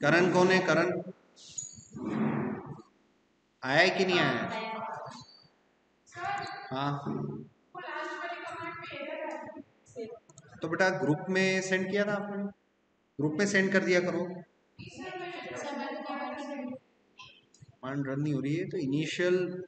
करण कौन है? करण आया है कि नहीं आया? हाँ, तो बेटा ग्रुप में सेंड किया था आपने, ग्रुप में सेंड कर दिया करो। कमांड रन नहीं हो रही है तो इनिशियल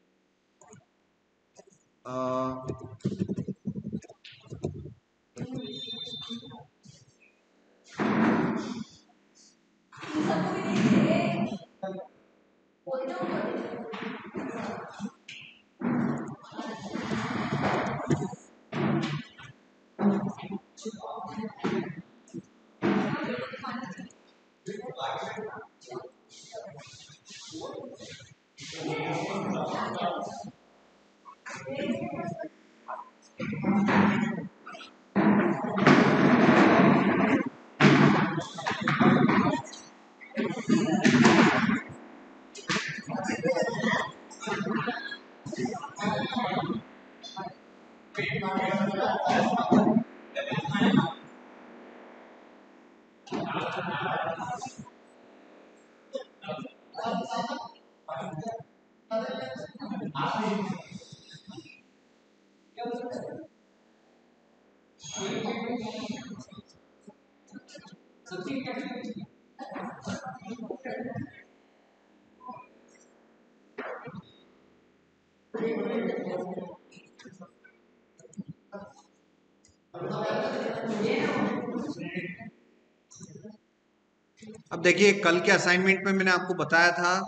अब देखिए कल के असाइनमेंट में मैंने आपको बताया था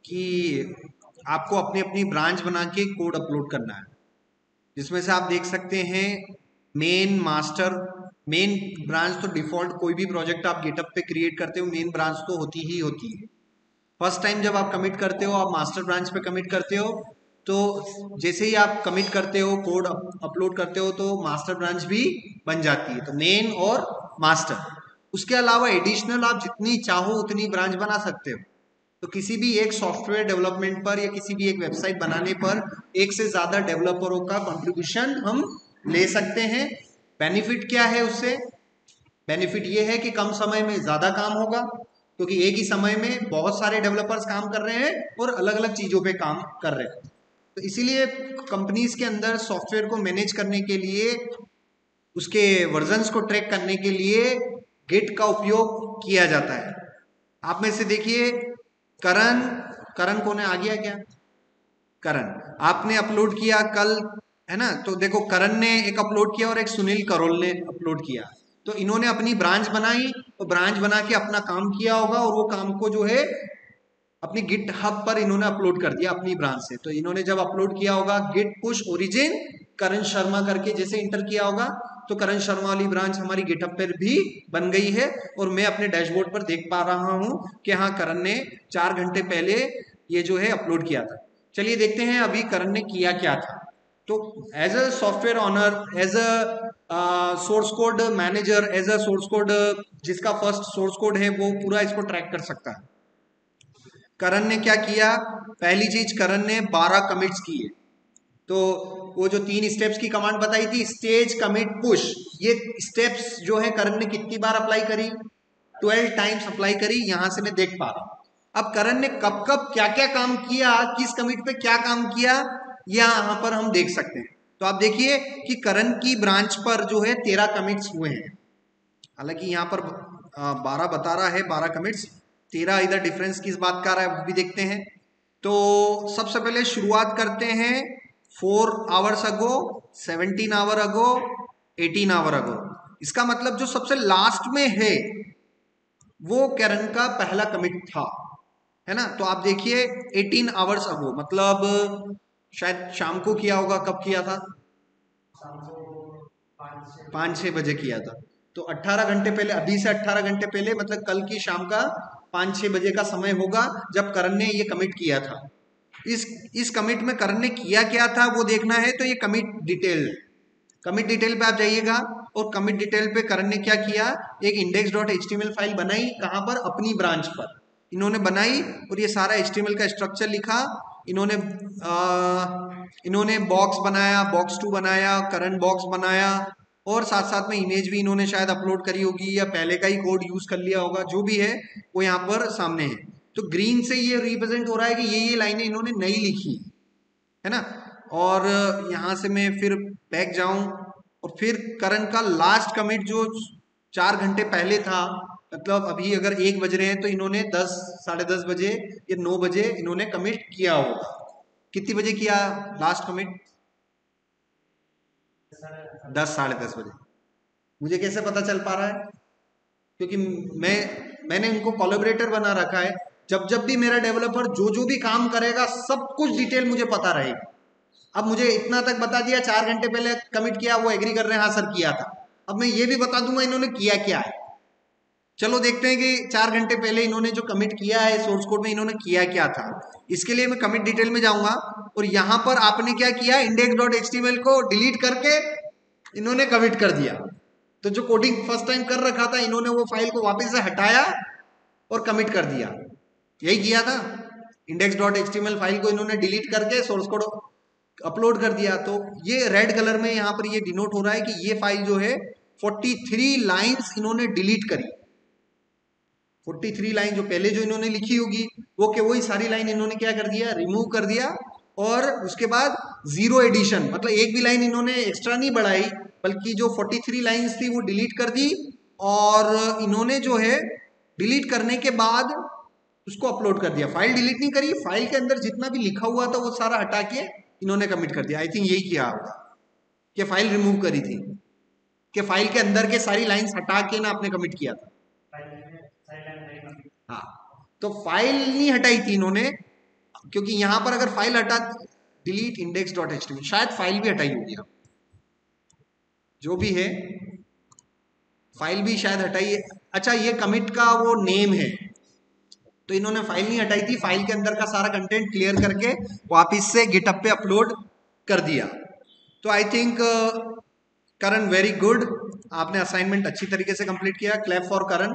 कि आपको अपनी अपनी ब्रांच बना के कोड अपलोड करना है, जिसमें से आप देख सकते हैं मेन, मास्टर। मेन ब्रांच तो डिफॉल्ट कोई भी प्रोजेक्ट आप गिटअप पे क्रिएट करते हो मेन ब्रांच तो होती ही होती है। फर्स्ट टाइम जब आप कमिट करते हो, आप मास्टर ब्रांच पे कमिट करते हो, तो जैसे ही आप कमिट करते हो, कोड अपलोड करते हो, तो मास्टर ब्रांच भी बन जाती है। तो मेन और मास्टर, उसके अलावा एडिशनल आप जितनी चाहो उतनी ब्रांच बना सकते हो। तो किसी भी एक सॉफ्टवेयर डेवलपमेंट पर या किसी भी एक वेबसाइट बनाने पर एक से ज्यादा डेवलपरों का कंट्रीब्यूशन हम ले सकते हैं। बेनिफिट क्या है उससे? बेनिफिट ये है कि कम समय में ज्यादा काम होगा, क्योंकि एक ही समय में बहुत सारे डेवलपर्स काम कर रहे हैं और अलग अलग चीजों पे काम कर रहे हैं। तो इसीलिए कंपनीज के अंदर सॉफ्टवेयर को मैनेज करने के लिए, उसके वर्जन्स को ट्रैक करने के लिए गिट का उपयोग किया जाता है। आप में से देखिए करण, करण कौन है? आ गया क्या करण? आपने अपलोड किया कल, है ना? तो देखो करण ने एक अपलोड किया और एक सुनील करोल ने अपलोड किया। तो इन्होंने अपनी ब्रांच बनाई, तो ब्रांच बना के अपना काम किया होगा और वो काम को जो है अपनी गिट हब पर इन्होंने अपलोड कर दिया अपनी ब्रांच से। तो इन्होंने जब अपलोड किया होगा गिट पुश ओरिजिन करण शर्मा करके जैसे इंटर किया होगा, तो करण शर्मा वाली ब्रांच हमारी गिटहब पर भी बन गई है और मैं अपने डैशबोर्ड पर देख पा रहा हूं कि हाँ करण ने 4 घंटे पहले ये जो है अपलोड किया था। चलिए देखते हैं अभी करण ने किया क्या था। तो as a software owner, as a source code manager, as a source code जिसका फर्स्ट सोर्स कोड है वो पूरा इसको ट्रैक कर सकता है। करण ने क्या किया? पहली चीज करण ने 12 कमिट्स किए। तो वो जो 3 स्टेप्स की कमांड बताई थी, स्टेज, कमिट, पुश, ये स्टेप्स जो है करण ने कितनी बार अप्लाई करी? 12 टाइम्स अप्लाई करी, यहां से मैं देख पा रहा हूं। अब करण ने कब कब क्या क्या काम किया, किस कमिट पे क्या काम किया, यहां पर हम देख सकते हैं। तो आप देखिए कि करण की ब्रांच पर जो है 13 कमिट्स हुए हैं। हालांकि यहाँ पर 12 बता रहा है, 12 कमिट्स, 13 इधर डिफरेंस किस बात का आ रहा है वो भी देखते हैं। तो सबसे पहले शुरुआत करते हैं 4 hours ago, 17 hour ago, 18 hour ago. इसका मतलब जो सबसे लास्ट में है वो करण का पहला कमिट था, है ना? तो आप देखिए 18 आवर्स अगो मतलब शायद शाम को किया होगा। कब किया था? 5-6 बजे किया था। तो 18 घंटे पहले, अभी से 18 घंटे पहले, मतलब कल की शाम का 5-6 बजे का समय होगा जब करण ने ये कमिट किया था। इस कमिट में करण ने किया क्या था वो देखना है, तो ये कमिट डिटेल, कमिट डिटेल पे आप जाइएगा और कमिट डिटेल पे करण ने क्या किया, एक index.html फाइल बनाई। कहां पर? अपनी ब्रांच पर इन्होंने बनाई और ये सारा HTML का स्ट्रक्चर लिखा। इन्होंने बॉक्स बनाया, box2 बनाया, करंट बॉक्स बनाया, और साथ साथ में इमेज भी इन्होंने शायद अपलोड करी होगी या पहले का ही कोड यूज कर लिया होगा, जो भी है वो यहाँ पर सामने है। तो ग्रीन से ये रिप्रेजेंट हो रहा है कि ये लाइनें इन्होंने नई लिखी है ना। और यहाँ से मैं फिर बैक जाऊं और फिर करण का लास्ट कमिट जो 4 घंटे पहले था, मतलब अभी अगर 1 बज रहे हैं तो इन्होंने 10 साढ़े 10 बजे या 9 बजे इन्होंने कमिट किया होगा। कितनी बजे किया लास्ट कमिट? 10 साढ़े 10 बजे। मुझे कैसे पता चल पा रहा है? क्योंकि मैंने इनको कोलैबोरेटर बना रखा है। जब जब भी मेरा डेवलपर जो भी काम करेगा सब कुछ डिटेल मुझे पता रहेगा। अब मुझे इतना तक बता दिया 4 घंटे पहले कमिट किया, वो एग्री कर रहे हैं हाँ सर किया था। अब मैं ये भी बता दूंगा इन्होंने किया क्या है। चलो देखते हैं कि 4 घंटे पहले इन्होंने जो कमिट किया है सोर्स कोड में इन्होंने किया क्या था। इसके लिए मैं कमिट डिटेल में जाऊंगा और यहां पर आपने क्या किया, index.html को डिलीट करके इन्होंने कमिट कर दिया। तो जो कोडिंग फर्स्ट टाइम कर रखा था इन्होंने वो फाइल को वापस से हटाया और कमिट कर दिया। यही किया था, index.html फाइल को इन्होंने डिलीट करके सोर्स कोड अपलोड कर दिया। तो ये रेड कलर में यहाँ पर ये डिनोट हो रहा है कि ये फाइल जो है 43 लाइंस इन्होंने डिलीट करी। 43 लाइन जो पहले जो इन्होंने लिखी होगी वो के वही सारी लाइन इन्होंने क्या कर दिया, रिमूव कर दिया। और उसके बाद 0 एडिशन, मतलब एक भी लाइन इन्होंने एक्स्ट्रा नहीं बढ़ाई, बल्कि जो 43 लाइंस थी वो डिलीट कर दी। और इन्होंने जो है डिलीट करने के बाद उसको अपलोड कर दिया। फाइल डिलीट नहीं करी, फाइल के अंदर जितना भी लिखा हुआ था वो सारा हटा के इन्होंने कमिट कर दिया। आई थिंक यही किया होगा कि फाइल रिमूव करी थी, कि फाइल के अंदर के सारी लाइंस हटा के ना आपने कमिट किया था। हाँ, तो फाइल नहीं हटाई थी इन्होंने, क्योंकि यहां पर अगर फाइल हटा डिलीट index.html, शायद फाइल भी हटाई होगी, जो भी है फाइल भी शायद हटाई है। अच्छा, ये कमिट का वो नेम है, तो इन्होंने फाइल नहीं हटाई थी, फाइल के अंदर का सारा कंटेंट क्लियर करके वापस से गिटहब पे अपलोड कर दिया। तो I think Karan very good, आपने असाइनमेंट अच्छी तरीके से कंप्लीट किया। क्लैप फॉर करण।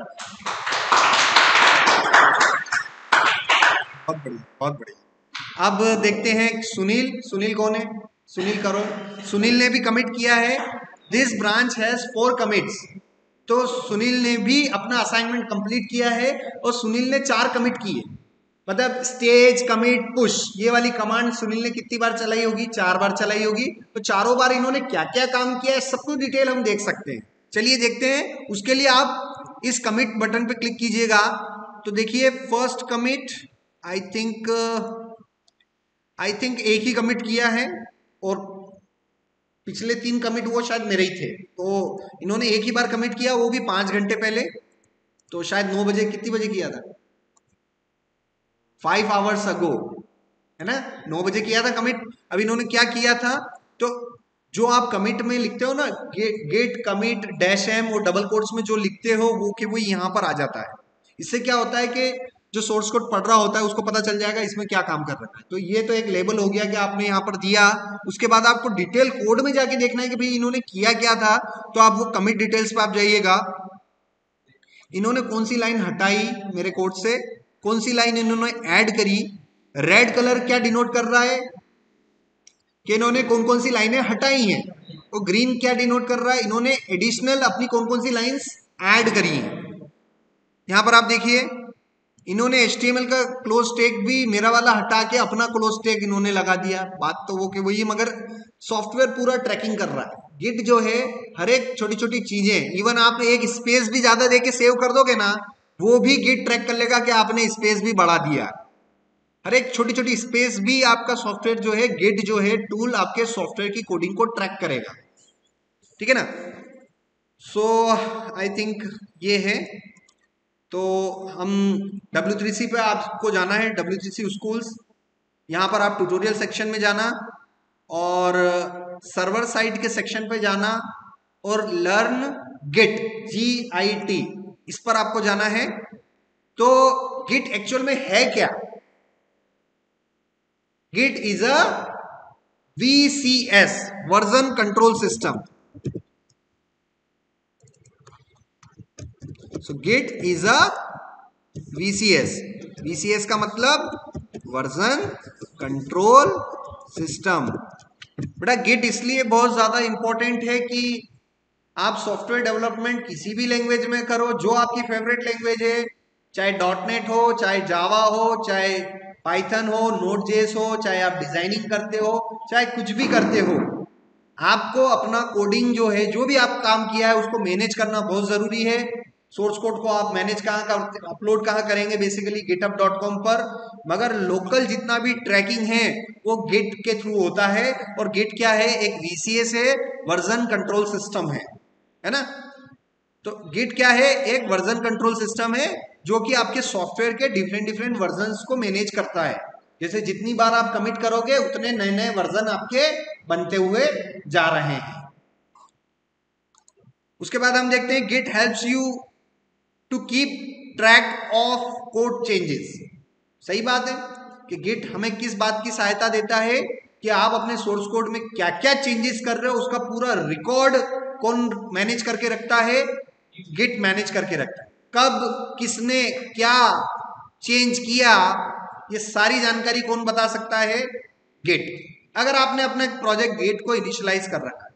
बहुत बढ़िया, बहुत बढ़िया। अब देखते हैं सुनील। सुनील कौन है? सुनील करो। सुनील ने भी कमिट किया है। This branch has 4 commits. तो सुनील ने भी अपना असाइनमेंट कंप्लीट किया है और सुनील ने 4 कमिट किए। मतलब स्टेज, कमिट, पुश, ये वाली कमांड सुनील ने कितनी बार चलाई होगी? 4 बार चलाई होगी। तो चारों बार इन्होंने क्या क्या काम किया है सब कुछ डिटेल हम देख सकते हैं। चलिए देखते हैं। उसके लिए आप इस कमिट बटन पे क्लिक कीजिएगा। तो देखिए फर्स्ट कमिट आई थिंक एक ही कमिट किया है और पिछले 3 कमिट वो शायद मेरे ही थे। तो इन्होंने एक ही बार कमिट किया, वो भी 5 घंटे पहले। तो शायद 9 बजे, कितनी बजे किया था? 5 आवर्स अगो, है ना? 9 बजे किया था कमिट। अब इन्होंने क्या किया था, तो जो आप कमिट में लिखते हो ना, गेट कमिट डैश एम, वो डबल कोट्स में जो लिखते हो वो कि वो यहाँ पर आ जाता है। इससे क्या होता है कि जो सोर्स कोड पढ़ रहा होता है उसको पता चल जाएगा इसमें क्या काम कर रखा है। तो ये तो एक लेबल हो गया कि आपने यहाँ पर दिया। उसके बाद आपको डिटेल कोड में जाके देखना है कि भाई इन्होंने किया क्या था। तो आप वो कमिट डिटेल्स पे आप जाइएगा। इन्होंने कौन सी लाइन हटाई मेरे कोड से, कौन सी लाइन इन्होंने ऐड करी। रेड कलर क्या डिनोट कर रहा है कि इन्होंने कौन कौन सी लाइनें हटाई हैं। तो ग्रीन क्या डिनोट कर रहा है, इन्होंने एडिशनल अपनी कौन कौन सी लाइंस ऐड करी हैं। यहां पर आप देखिए इन्होंने HTML का क्लोज टैग भी मेरा वाला हटा के अपना क्लोज टैग इन्होंने लगा दिया। बात तो वो कि वही, मगर सॉफ्टवेयर पूरा ट्रैकिंग कर रहा है। गिट जो है हर एक छोटी छोटी चीजें, इवन आप एक स्पेस भी ज्यादा देके सेव कर दोगे ना, वो भी गिट ट्रैक कर लेगा कि आपने स्पेस भी बढ़ा दिया। हर एक छोटी छोटी स्पेस भी आपका सॉफ्टवेयर जो है, गिट जो है टूल आपके सॉफ्टवेयर की कोडिंग को ट्रैक करेगा। ठीक है ना? सो आई थिंक ये है। तो हम W3C पे आपको जाना है, W3C स्कूल्स। यहाँ पर आप ट्यूटोरियल सेक्शन में जाना और सर्वर साइड के सेक्शन पे जाना और लर्न गिट, GIT, इस पर आपको जाना है। तो गिट एक्चुअल में है क्या? Git is a VCS, version control system. So Git is a VCS। VCS का मतलब वर्जन कंट्रोल सिस्टम। बेटा गिट इसलिए बहुत ज्यादा इंपॉर्टेंट है कि आप सॉफ्टवेयर डेवलपमेंट किसी भी लैंग्वेज में करो, जो आपकी फेवरेट लैंग्वेज है, चाहे डॉटनेट हो, चाहे जावा हो, चाहे पाइथन हो, नोड जेएस हो, चाहे आप डिजाइनिंग करते हो, चाहे कुछ भी करते हो, आपको अपना कोडिंग जो है, जो भी आप काम किया है उसको मैनेज करना बहुत जरूरी है। सोर्स कोड को आप मैनेज कहाँ कर अपलोड कहाँ करेंगे, बेसिकली github.com पर, मगर लोकल जितना भी ट्रैकिंग है वो गिट के थ्रू होता है। और गिट क्या है, एक वीसीएस है, वर्जन कंट्रोल सिस्टम है ना। तो गिट क्या है, एक वर्जन कंट्रोल सिस्टम है जो कि आपके सॉफ्टवेयर के डिफरेंट डिफरेंट वर्जन्स को मैनेज करता है। जैसे जितनी बार आप कमिट करोगे उतने नए नए वर्जन आपके बनते हुए जा रहे हैं। उसके बाद हम देखते हैं Git helps you to keep track of code changes. सही बात है कि गिट हमें किस बात की सहायता देता है कि आप अपने सोर्स कोड में क्या क्या चेंजेस कर रहे हो उसका पूरा रिकॉर्ड कौन मैनेज करके रखता है, गिट मैनेज करके रखता है। कब किसने क्या चेंज किया, ये सारी जानकारी कौन बता सकता है, गिट। अगर आपने अपना प्रोजेक्ट गिट को इनिशियलाइज कर रखा है,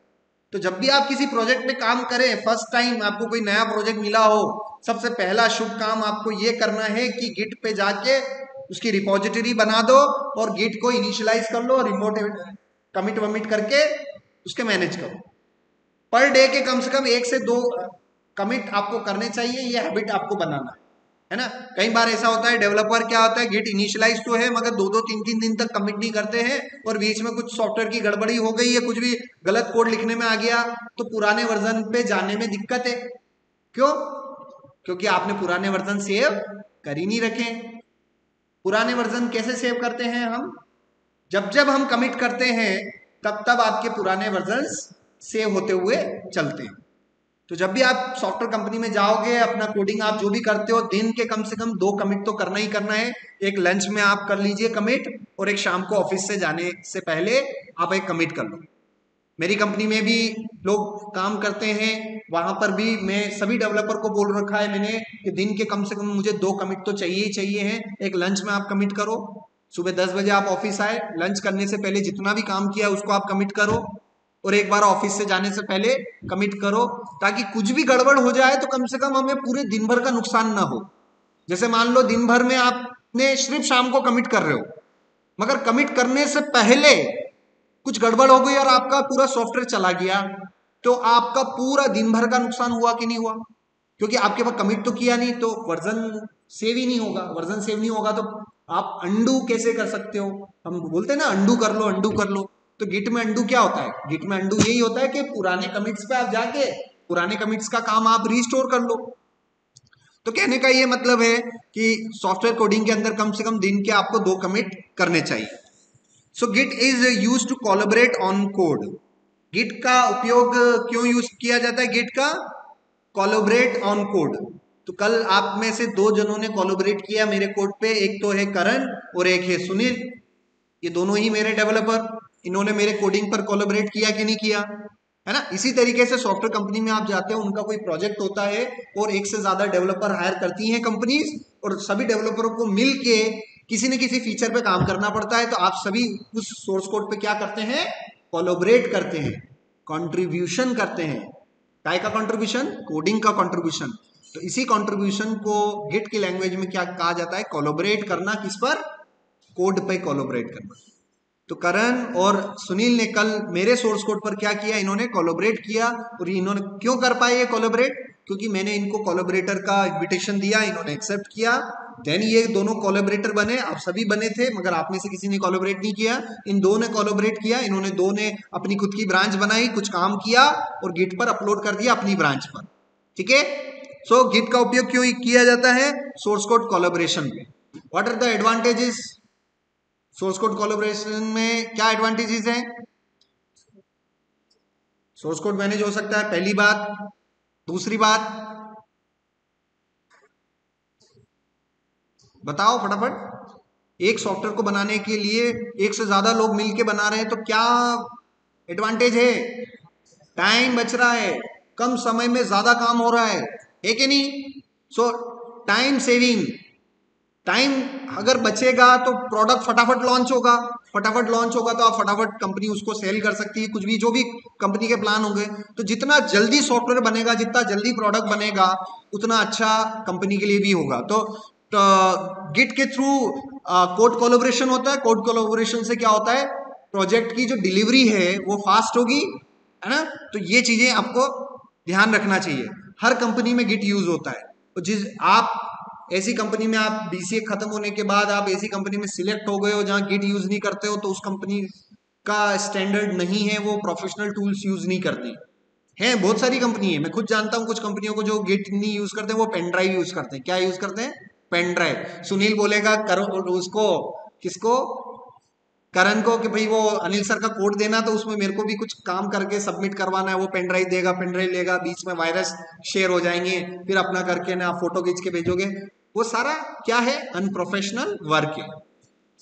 तो जब भी आप किसी प्रोजेक्ट पे काम करें, फर्स्ट टाइम आपको कोई नया प्रोजेक्ट मिला हो, सबसे पहला शुभ काम आपको ये करना है कि गिट पे जाके उसकी रिपोजिटरी बना दो और गिट को इनिशियलाइज कर लो और रिमोट कमिट वमिट करके उसके मैनेज करो। पर डे के कम से कम 1 से 2 कमिट आपको करने चाहिए, ये हैबिट आपको बनाना है ना। कई बार ऐसा होता है, डेवलपर क्या होता है, गिट इनिशियलाइज तो है मगर 2-2 3-3 दिन तक कमिट नहीं करते हैं और बीच में कुछ सॉफ्टवेयर की गड़बड़ी हो गई है, कुछ भी गलत कोड लिखने में आ गया तो पुराने वर्जन पे जाने में दिक्कत है। क्यों? क्योंकि आपने पुराने वर्जन सेव कर ही नहीं रखे। पुराने वर्जन कैसे सेव करते हैं हम, जब जब हम कमिट करते हैं तब तब आपके पुराने वर्जन सेव होते हुए चलते हैं। तो जब भी आप सॉफ्टवेयर कंपनी में जाओगे, अपना कोडिंग आप जो भी करते हो, दिन के कम से कम 2 कमिट तो करना ही करना है। एक लंच में आप कर लीजिए कमिट और एक शाम को ऑफिस से जाने से पहले आप एक कमिट कर लो। मेरी कंपनी में भी लोग काम करते हैं, वहां पर भी मैं सभी डेवलपर को बोल रखा है मैंने कि दिन के कम से कम मुझे 2 कमिट तो चाहिए ही चाहिए हैं। एक लंच में आप कमिट करो, सुबह 10 बजे आप ऑफिस आए, लंच करने से पहले जितना भी काम किया उसको आप कमिट करो और एक बार ऑफिस से जाने से पहले कमिट करो, ताकि कुछ भी गड़बड़ हो जाए तो कम से कम हमें पूरे दिन भर का नुकसान ना हो। जैसे मान लो दिन भर में आपने सिर्फ शाम को कमिट कर रहे हो, मगर कमिट करने से पहले कुछ गड़बड़ हो गई और आपका पूरा सॉफ्टवेयर चला गया, तो आपका पूरा दिन भर का नुकसान हुआ कि नहीं हुआ? क्योंकि आपके पास कमिट तो किया नहीं, तो वर्जन सेव ही नहीं होगा। वर्जन सेव नहीं होगा तो आप अंडू कैसे कर सकते हो? हम बोलते हैं ना अंडू कर लो, अंडू कर लो। तो गिट में अंडू क्या होता है? गिट में अंडू यही होता है कि पुराने कमिट्स पे आप जाके पुराने कमिट्स का काम आप रिस्टोर कर लो। तो कहने का ये मतलब है कि सॉफ्टवेयर कोडिंग के अंदर कम से कम दिन के आपको 2 कमिट करने चाहिए। So Git is use to collaborate on code. Git का उपयोग क्यों यूज किया जाता है? गिट का कोलैबोरेट ऑन कोड। तो कल आप में से 2 जनों ने कोलैबोरेट किया मेरे कोड पे, एक तो है करण और एक है सुनील। ये दोनों ही मेरे डेवलपर, इन्होंने मेरे कोडिंग पर कोलैबोरेट किया कि नहीं किया, है ना। इसी तरीके से सॉफ्टवेयर कंपनी में आप जाते हो, उनका कोई प्रोजेक्ट होता है और 1 से ज्यादा डेवलपर हायर करती हैं कंपनीज, और सभी डेवलपरों को मिल के किसी न किसी फीचर पे काम करना पड़ता है। तो आप सभी उस सोर्स कोड पे क्या करते हैं? कोलैबोरेट करते हैं, कंट्रीब्यूशन करते हैं। काय का कंट्रीब्यूशन? कोडिंग का कंट्रीब्यूशन। तो इसी कंट्रीब्यूशन को गिट की लैंग्वेज में क्या कहा जाता है? कोलैबोरेट करना। किस पर? कोड पे कोलैबोरेट करना। तो करण और सुनील ने कल मेरे सोर्स कोड पर क्या किया? इन्होंने कोलैबोरेट किया। और इन्होंने क्यों कर पाए ये कोलैबोरेट? क्योंकि मैंने इनको कोलैबोरेटर का इनविटेशन दिया, इन्होंने एक्सेप्ट किया, देन ये दोनों कोलैबोरेटर बने। आप सभी बने थे मगर आप में से किसी ने कोलैबोरेट नहीं किया। इन दो ने कोलैबोरेट किया, इन्होंने 2 ने अपनी खुद की ब्रांच बनाई, कुछ काम किया और गिट पर अपलोड कर दिया अपनी ब्रांच पर। ठीक है। सो गिट का उपयोग क्यों किया जाता है? सोर्स कोड कोलैबोरेशन में। What are the advantages? Source code collaboration में क्या एडवांटेजेस हैं? सोर्स कोड मैनेज हो सकता है, पहली बात। दूसरी बात बताओ फटाफट। एक सॉफ्टवेयर को बनाने के लिए 1 से ज्यादा लोग मिलके बना रहे हैं तो क्या एडवांटेज है? टाइम बच रहा है, कम समय में ज्यादा काम हो रहा है कि नहीं? सो टाइम सेविंग, टाइम अगर बचेगा तो प्रोडक्ट फटाफट लॉन्च होगा, फटाफट लॉन्च होगा तो आप फटाफट कंपनी उसको सेल कर सकती है, कुछ भी जो भी कंपनी के प्लान होंगे। तो जितना जल्दी सॉफ्टवेयर बनेगा, जितना जल्दी प्रोडक्ट बनेगा, उतना अच्छा कंपनी के लिए भी होगा। तो गिट के थ्रू कोड कोलैबोरेशन होता है। कोड कोलैबोरेशन से क्या होता है, प्रोजेक्ट की जो डिलीवरी है वो फास्ट होगी, है ना। तो ये चीजें आपको ध्यान रखना चाहिए। हर कंपनी में गिट यूज होता है। तो जिस आप ऐसी कंपनी में, आप बीसीए खत्म होने के बाद आप ऐसी कंपनी में सिलेक्ट हो गए हो जहां गिट यूज नहीं करते हो, तो उस कंपनी का स्टैंडर्ड नहीं है, वो प्रोफेशनल टूल्स यूज नहीं करती है। बहुत सारी कंपनी है, मैं खुद जानता हूं कुछ कंपनियों को जो गिट नहीं यूज करते, वो पेन ड्राइव यूज करते हैं। क्या यूज करते हैं? Pen drive. सुनील बोलेगा करो उसको, किसको? करण को, कि भाई वो अनिल सर का कोड देना, तो उसमें मेरे को भी कुछ काम करके सबमिट करवाना है। वो पेन ड्राइव देगा, पेन ड्राइव लेगा, बीच में वायरस शेयर हो जाएंगे, फिर अपना करके ना फोटो खींच के भेजोगे। वो सारा क्या है? अनप्रोफेशनल वर्क है।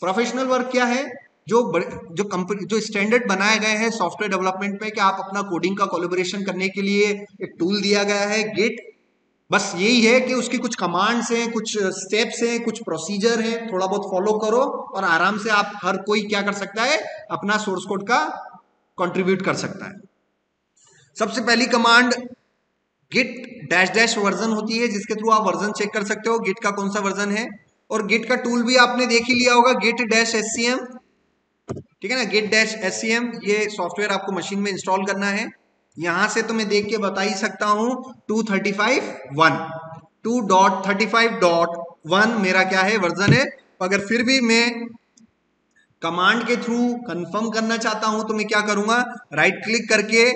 प्रोफेशनल वर्क क्या है? जो जो कंपनी, जो स्टैंडर्ड बनाए गए हैं सॉफ्टवेयर डेवलपमेंट में, कि आप अपना कोडिंग का कोलैबोरेशन करने के लिए एक टूल दिया गया है गिट। बस यही है कि उसकी कुछ कमांड्स हैं, कुछ स्टेप्स हैं, कुछ प्रोसीजर हैं, थोड़ा बहुत फॉलो करो और आराम से आप, हर कोई क्या कर सकता है, अपना सोर्स कोड का कंट्रीब्यूट कर सकता है। सबसे पहली command Git dash dash version होती है, जिसके थ्रू आप वर्जन चेक कर सकते हो गिट का कौन सा वर्जन है। और गिट का टूल भी आपने देख ही लिया होगा, गिट डैश एससीएम, ठीक है ना। गिट डैश एससीएम, ये सॉफ्टवेयर आपको मशीन में इंस्टॉल करना है। यहां से तो मैं देख के बता ही सकता हूं, 2.35.1 मेरा क्या है, वर्जन है। अगर फिर भी मैं कमांड के थ्रू कंफर्म करना चाहता हूं, तो मैं क्या करूंगा, राइट क्लिक करके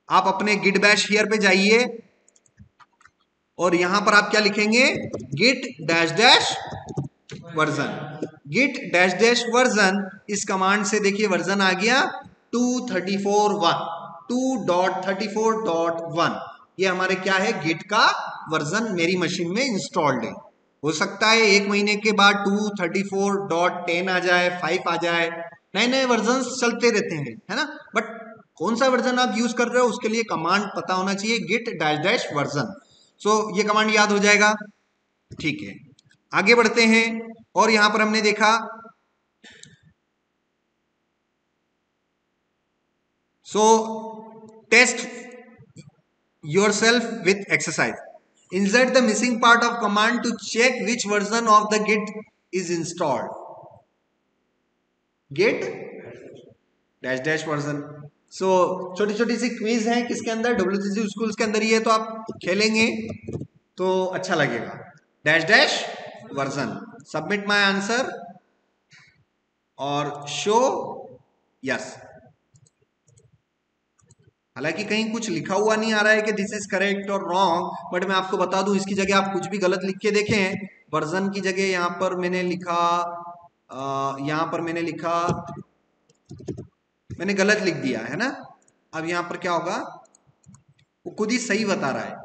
आप अपने गिट बैश हियर पे जाइए और यहां पर आप क्या लिखेंगे, Git dash dash version. Git dash dash version, इस कमांड से देखिए वर्जन आ गया 2.34.1। ये हमारे क्या है, गिट का वर्जन मेरी मशीन में इंस्टॉल्ड है। हो सकता है एक महीने के बाद 2.34.10 आ जाए, 5 आ जाए, नए नए वर्जन चलते रहते हैं, है ना। बट कौन सा वर्जन आप यूज कर रहे हो, उसके लिए कमांड पता होना चाहिए, गिट डैश डैश वर्जन। सो ये कमांड याद हो जाएगा, ठीक है। आगे बढ़ते हैं और यहां पर हमने देखा, so test yourself with exercise, insert the missing part of command to check which version of the git is installed. git dash dash version। सो छोटी छोटी सी क्विज है किसके अंदर, WCC स्कूल्स के अंदर ही है, तो आप खेलेंगे तो अच्छा लगेगा। Dash dash version, submit my answer और शो यस। हालांकि कहीं कुछ लिखा हुआ नहीं आ रहा है कि दिस इज करेक्ट और रॉन्ग, बट मैं आपको बता दूं, इसकी जगह आप कुछ भी गलत लिख के देखें। वर्जन की जगह यहां पर मैंने लिखा, मैंने गलत लिख दिया है ना। अब यहां पर क्या होगा, वो खुद ही सही बता रहा है।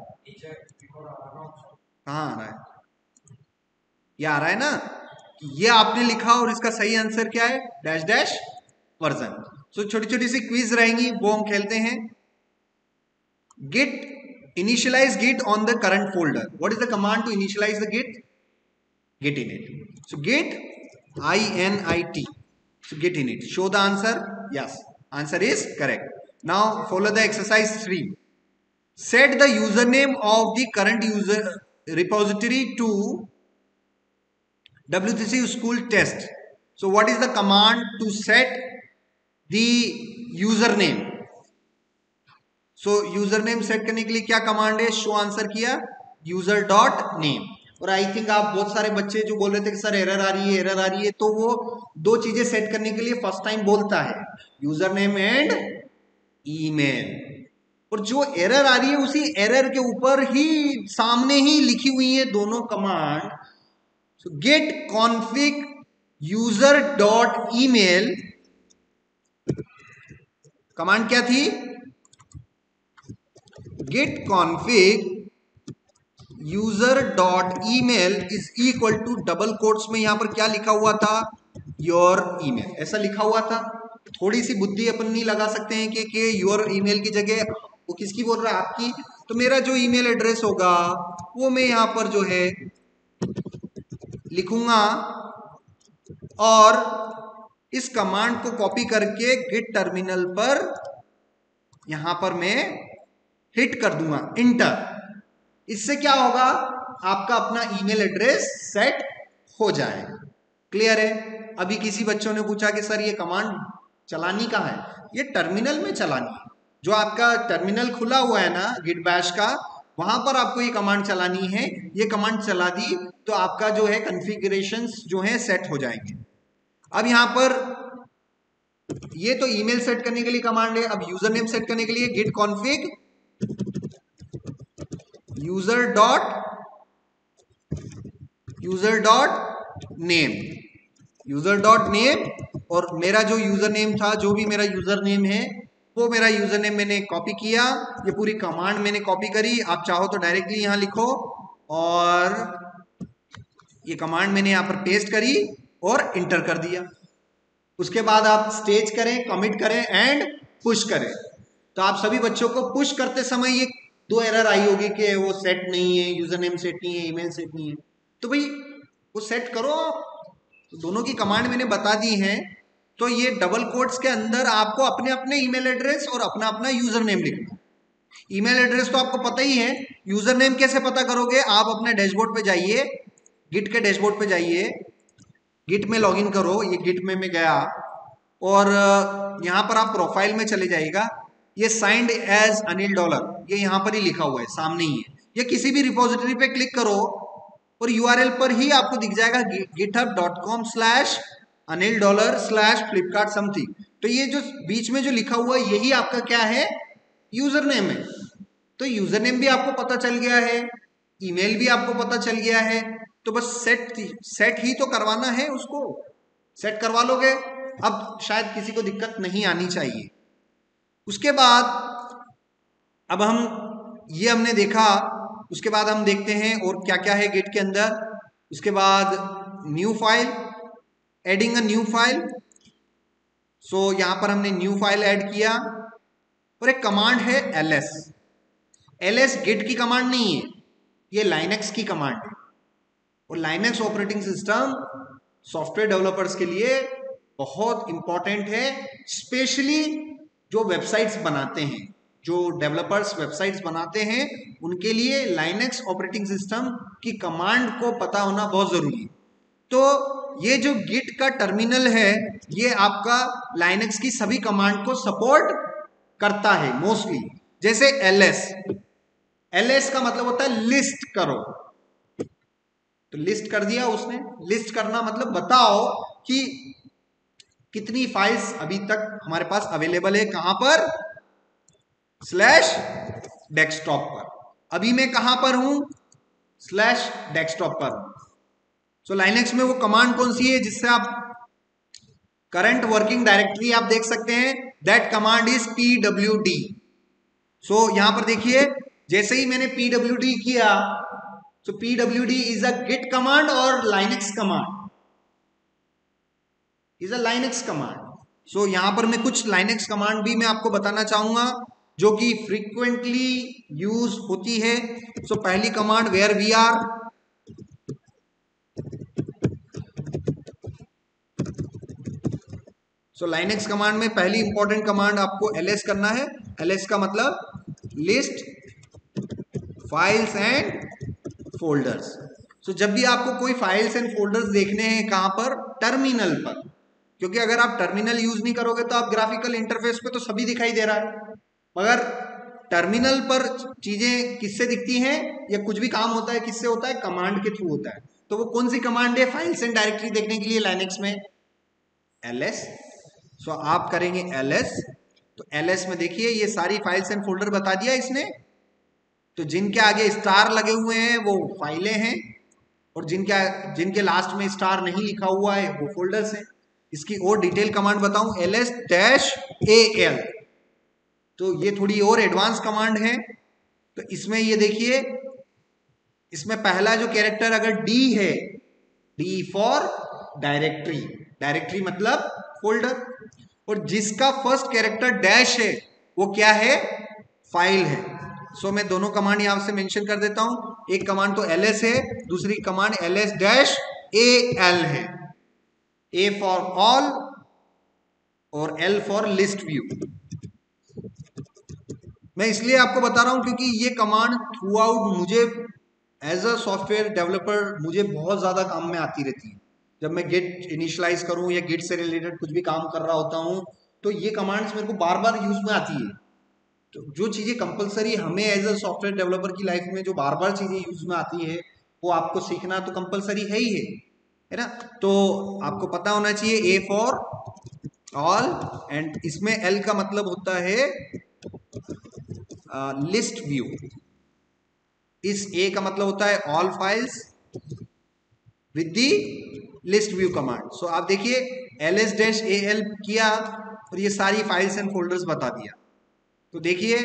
कहाँ आ रहा है, ये आ रहा है ना, ये आपने लिखा और इसका सही आंसर क्या है, डैश डैश वर्जन। सो छोटी छोटी सी क्विज रहेंगी, वो हम खेलते हैं। git initialize git on the current folder. What is the command to initialize the git? Git init. So git init. So git init. Show the answer. Yes, answer is correct. Now follow the exercise 3. Set the username of the current user repository to WCC school test. So what is the command to set the username? So user name set करने के लिए क्या command है, show answer किया user dot name. और I think आप बहुत सारे बच्चे जो बोल रहे थे कि सर एरर आ रही है, एरर आ रही है, तो वो दो चीजें सेट करने के लिए फर्स्ट टाइम बोलता है, यूजर नेम एंड ईमेल। और जो एरर आ रही है उसी एरर के ऊपर ही सामने ही लिखी हुई है दोनों कमांड। सो gate config user dot email, command क्या थी, git config user dot email is equal to double quotes में यहां पर क्या लिखा हुआ था, योर ईमेल, ऐसा लिखा हुआ था। थोड़ी सी बुद्धि अपन नहीं लगा सकते हैं कि योर ईमेल की जगह वो किसकी बोल रहा है, आपकी। तो मेरा जो ईमेल एड्रेस होगा वो मैं यहां पर जो है लिखूंगा और इस कमांड को कॉपी करके गिट टर्मिनल पर यहां पर मैं हिट कर दूंगा इंटर। इससे क्या होगा, आपका अपना ईमेल एड्रेस सेट हो जाएगा। क्लियर है? अभी किसी बच्चों ने पूछा कि सर ये कमांड चलानी कहाँ है? ये टर्मिनल में चलानी है। जो आपका टर्मिनल खुला हुआ है ना गिट बैश का, वहां पर आपको ये कमांड चलानी है। ये कमांड चला दी तो आपका जो है कॉन्फ़िगरेशंस जो है सेट हो जाएंगे। अब यहां पर ये तो ईमेल सेट करने के लिए कमांड है। अब यूजर नेम सेट करने के लिए Git config user dot name और मेरा जो यूजर नेम था, जो भी मेरा यूजर नेम है, वो मेरा यूजर नेम मैंने कॉपी किया। ये पूरी कमांड मैंने कॉपी करी। आप चाहो तो डायरेक्टली यहां लिखो और ये कमांड मैंने यहां पर पेस्ट करी और इंटर कर दिया। उसके बाद आप स्टेज करें, कमिट करें एंड पुश करें। तो आप सभी बच्चों को पुश करते समय ये 2 एरर आई होगी कि वो सेट नहीं है, यूजर नेम सेट नहीं है, ईमेल सेट नहीं है। तो भाई वो सेट करो। तो दोनों की कमांड मैंने बता दी है। तो ये डबल कोट्स के अंदर आपको अपने अपने ईमेल एड्रेस और अपना अपना यूजर नेम लिखना। ईमेल एड्रेस तो आपको पता ही है। यूजर नेम कैसे पता करोगे? आप अपने डैशबोर्ड पे जाइए, गिट के डैशबोर्ड पे जाइए, गिट में लॉगिन करो। ये गिट में मैं गया और यहाँ पर आप प्रोफाइल में चले जाइएगा। ये साइंड एज अनिल डॉलर, ये यहाँ पर ही लिखा हुआ है, सामने ही है। ये किसी भी रिपोजिटरी पे क्लिक करो और यूआरएल पर ही आपको दिख जाएगा github.com/anil$/flipkart समथिंग। तो ये जो बीच में जो लिखा हुआ है यही आपका क्या है? यूजर नेम है। तो यूजर नेम भी आपको पता चल गया है, ईमेल भी आपको पता चल गया है। तो बस सेट ही तो करवाना है, उसको सेट करवा लोगे। अब शायद किसी को दिक्कत नहीं आनी चाहिए। उसके बाद अब ये हमने देखा। उसके बाद हम देखते हैं और क्या क्या है गिट के अंदर। उसके बाद new file, adding a new file. So यहां पर हमने न्यू फाइल ऐड किया और एक कमांड है एलएस गिट की कमांड नहीं है, ये लाइनक्स की कमांड है। और Linux operating system software developers के लिए बहुत इंपॉर्टेंट है, स्पेशली जो वेबसाइट्स बनाते हैं, जो डेवलपर्स वेबसाइट्स बनाते हैं, उनके लिए लाइनक्स ऑपरेटिंग सिस्टम की कमांड को पता होना बहुत जरूरी है। तो ये जो गिट का टर्मिनल है, ये आपका लाइनक्स की सभी कमांड को सपोर्ट करता है मोस्टली। जैसे एलएस का मतलब होता है लिस्ट करो। तो लिस्ट कर दिया उसने। लिस्ट करना मतलब बताओ कि कितनी फाइल्स अभी तक हमारे पास अवेलेबल है, कहां पर? /डेस्कटॉप पर। अभी मैं कहां पर हूं? /डेस्कटॉप पर। सो लाइनक्स में वो कमांड कौन सी है जिससे आप करंट वर्किंग डायरेक्टरी आप देख सकते हैं? That command is pwd। So यहां पर देखिए, जैसे ही मैंने pwd किया, so pwd is a Git command और Linux command, is a Linux command. So यहां पर मैं कुछ लाइनक्स कमांड भी मैं आपको बताना चाहूंगा जो कि फ्रीक्वेंटली यूज होती है। सो पहली command where we are. So Linux command में पहली इंपॉर्टेंट कमांड आपको ls करना है। ls का मतलब लिस्ट फाइल्स एंड फोल्डर्स। सो जब भी आपको कोई फाइल्स एंड फोल्डर्स देखने हैं, कहां पर? टर्मिनल पर। क्योंकि अगर आप टर्मिनल यूज नहीं करोगे तो आप ग्राफिकल इंटरफेस पे तो सभी दिखाई दे रहा है, मगर टर्मिनल पर चीजें किससे दिखती हैं या कुछ भी काम होता है किससे होता है? कमांड के थ्रू होता है। तो वो कौन सी कमांड है फाइल्स एंड डायरेक्टरी देखने के लिए लाइनक्स में? ls। सो आप करेंगे ls। तो ls में देखिए ये सारी फाइल्स एंड फोल्डर बता दिया इसने। तो जिनके आगे स्टार लगे हुए हैं वो फाइलें हैं और जिनके लास्ट में स्टार नहीं लिखा हुआ है वो फोल्डर्स हैं। इसकी और डिटेल कमांड बताऊं, ls-al। तो ये थोड़ी और एडवांस कमांड है। तो इसमें ये देखिए, इसमें पहला जो कैरेक्टर अगर d है, d फॉर डायरेक्टरी, डायरेक्टरी मतलब फोल्डर, और जिसका फर्स्ट कैरेक्टर डैश है वो क्या है? फाइल है। सो मैं दोनों कमांड यहां से मेंशन कर देता हूं। एक कमांड तो ls है, दूसरी कमांड ls-al AL है, A फॉर ऑल और L फॉर लिस्ट व्यू। मैं इसलिए आपको बता रहा हूं क्योंकि ये कमांड थ्रू आउट मुझे एज अ सॉफ्टवेयर डेवलपर मुझे बहुत ज्यादा काम में आती रहती है। जब मैं गिट इनिशियलाइज करूं या गिट से रिलेटेड कुछ भी काम कर रहा होता हूं तो ये कमांड्स मेरे को बार बार यूज में आती है। तो जो चीजें कंपलसरी हमें एज अ सॉफ्टवेयर डेवलपर की लाइफ में जो बार बार चीजें यूज में आती है वो आपको सीखना तो कंपलसरी है ही है ना। तो आपको पता होना चाहिए ए फॉर ऑल, एंड इसमें एल का मतलब होता है लिस्ट व्यू। इस ए का मतलब होता है all files with the list view command. So आप देखिए ls-al किया और ये सारी फाइल्स एंड फोल्डर्स बता दिया। तो देखिए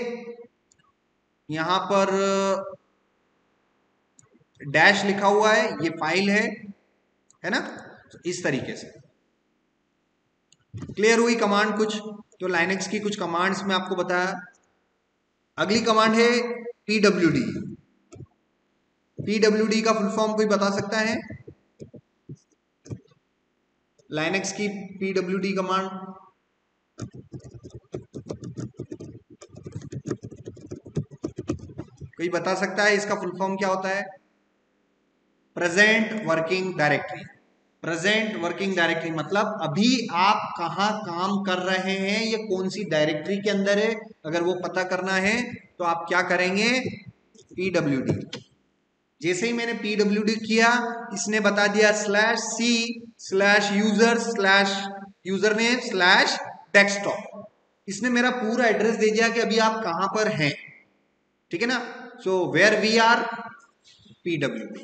यहां पर डैश लिखा हुआ है, ये फाइल है ना। तो इस तरीके से क्लियर हुई कमांड कुछ। तो लाइनेक्स की कुछ कमांड्स में आपको बताया। अगली कमांड है pwd। pwd का फुल फॉर्म कोई बता सकता है? लाइनेक्स की pwd कमांड कोई बता सकता है इसका फुल फॉर्म क्या होता है? Present working directory. Present working directory मतलब अभी आप कहां काम कर रहे हैं, ये कौन सी डायरेक्टरी के अंदर है, अगर वो पता करना है तो आप क्या करेंगे? pwd। जैसे ही मैंने pwd किया इसने बता दिया /c/user/username/desktop। इसने मेरा पूरा एड्रेस दे दिया कि अभी आप कहां पर हैं, ठीक है ना। So where we are, pwd।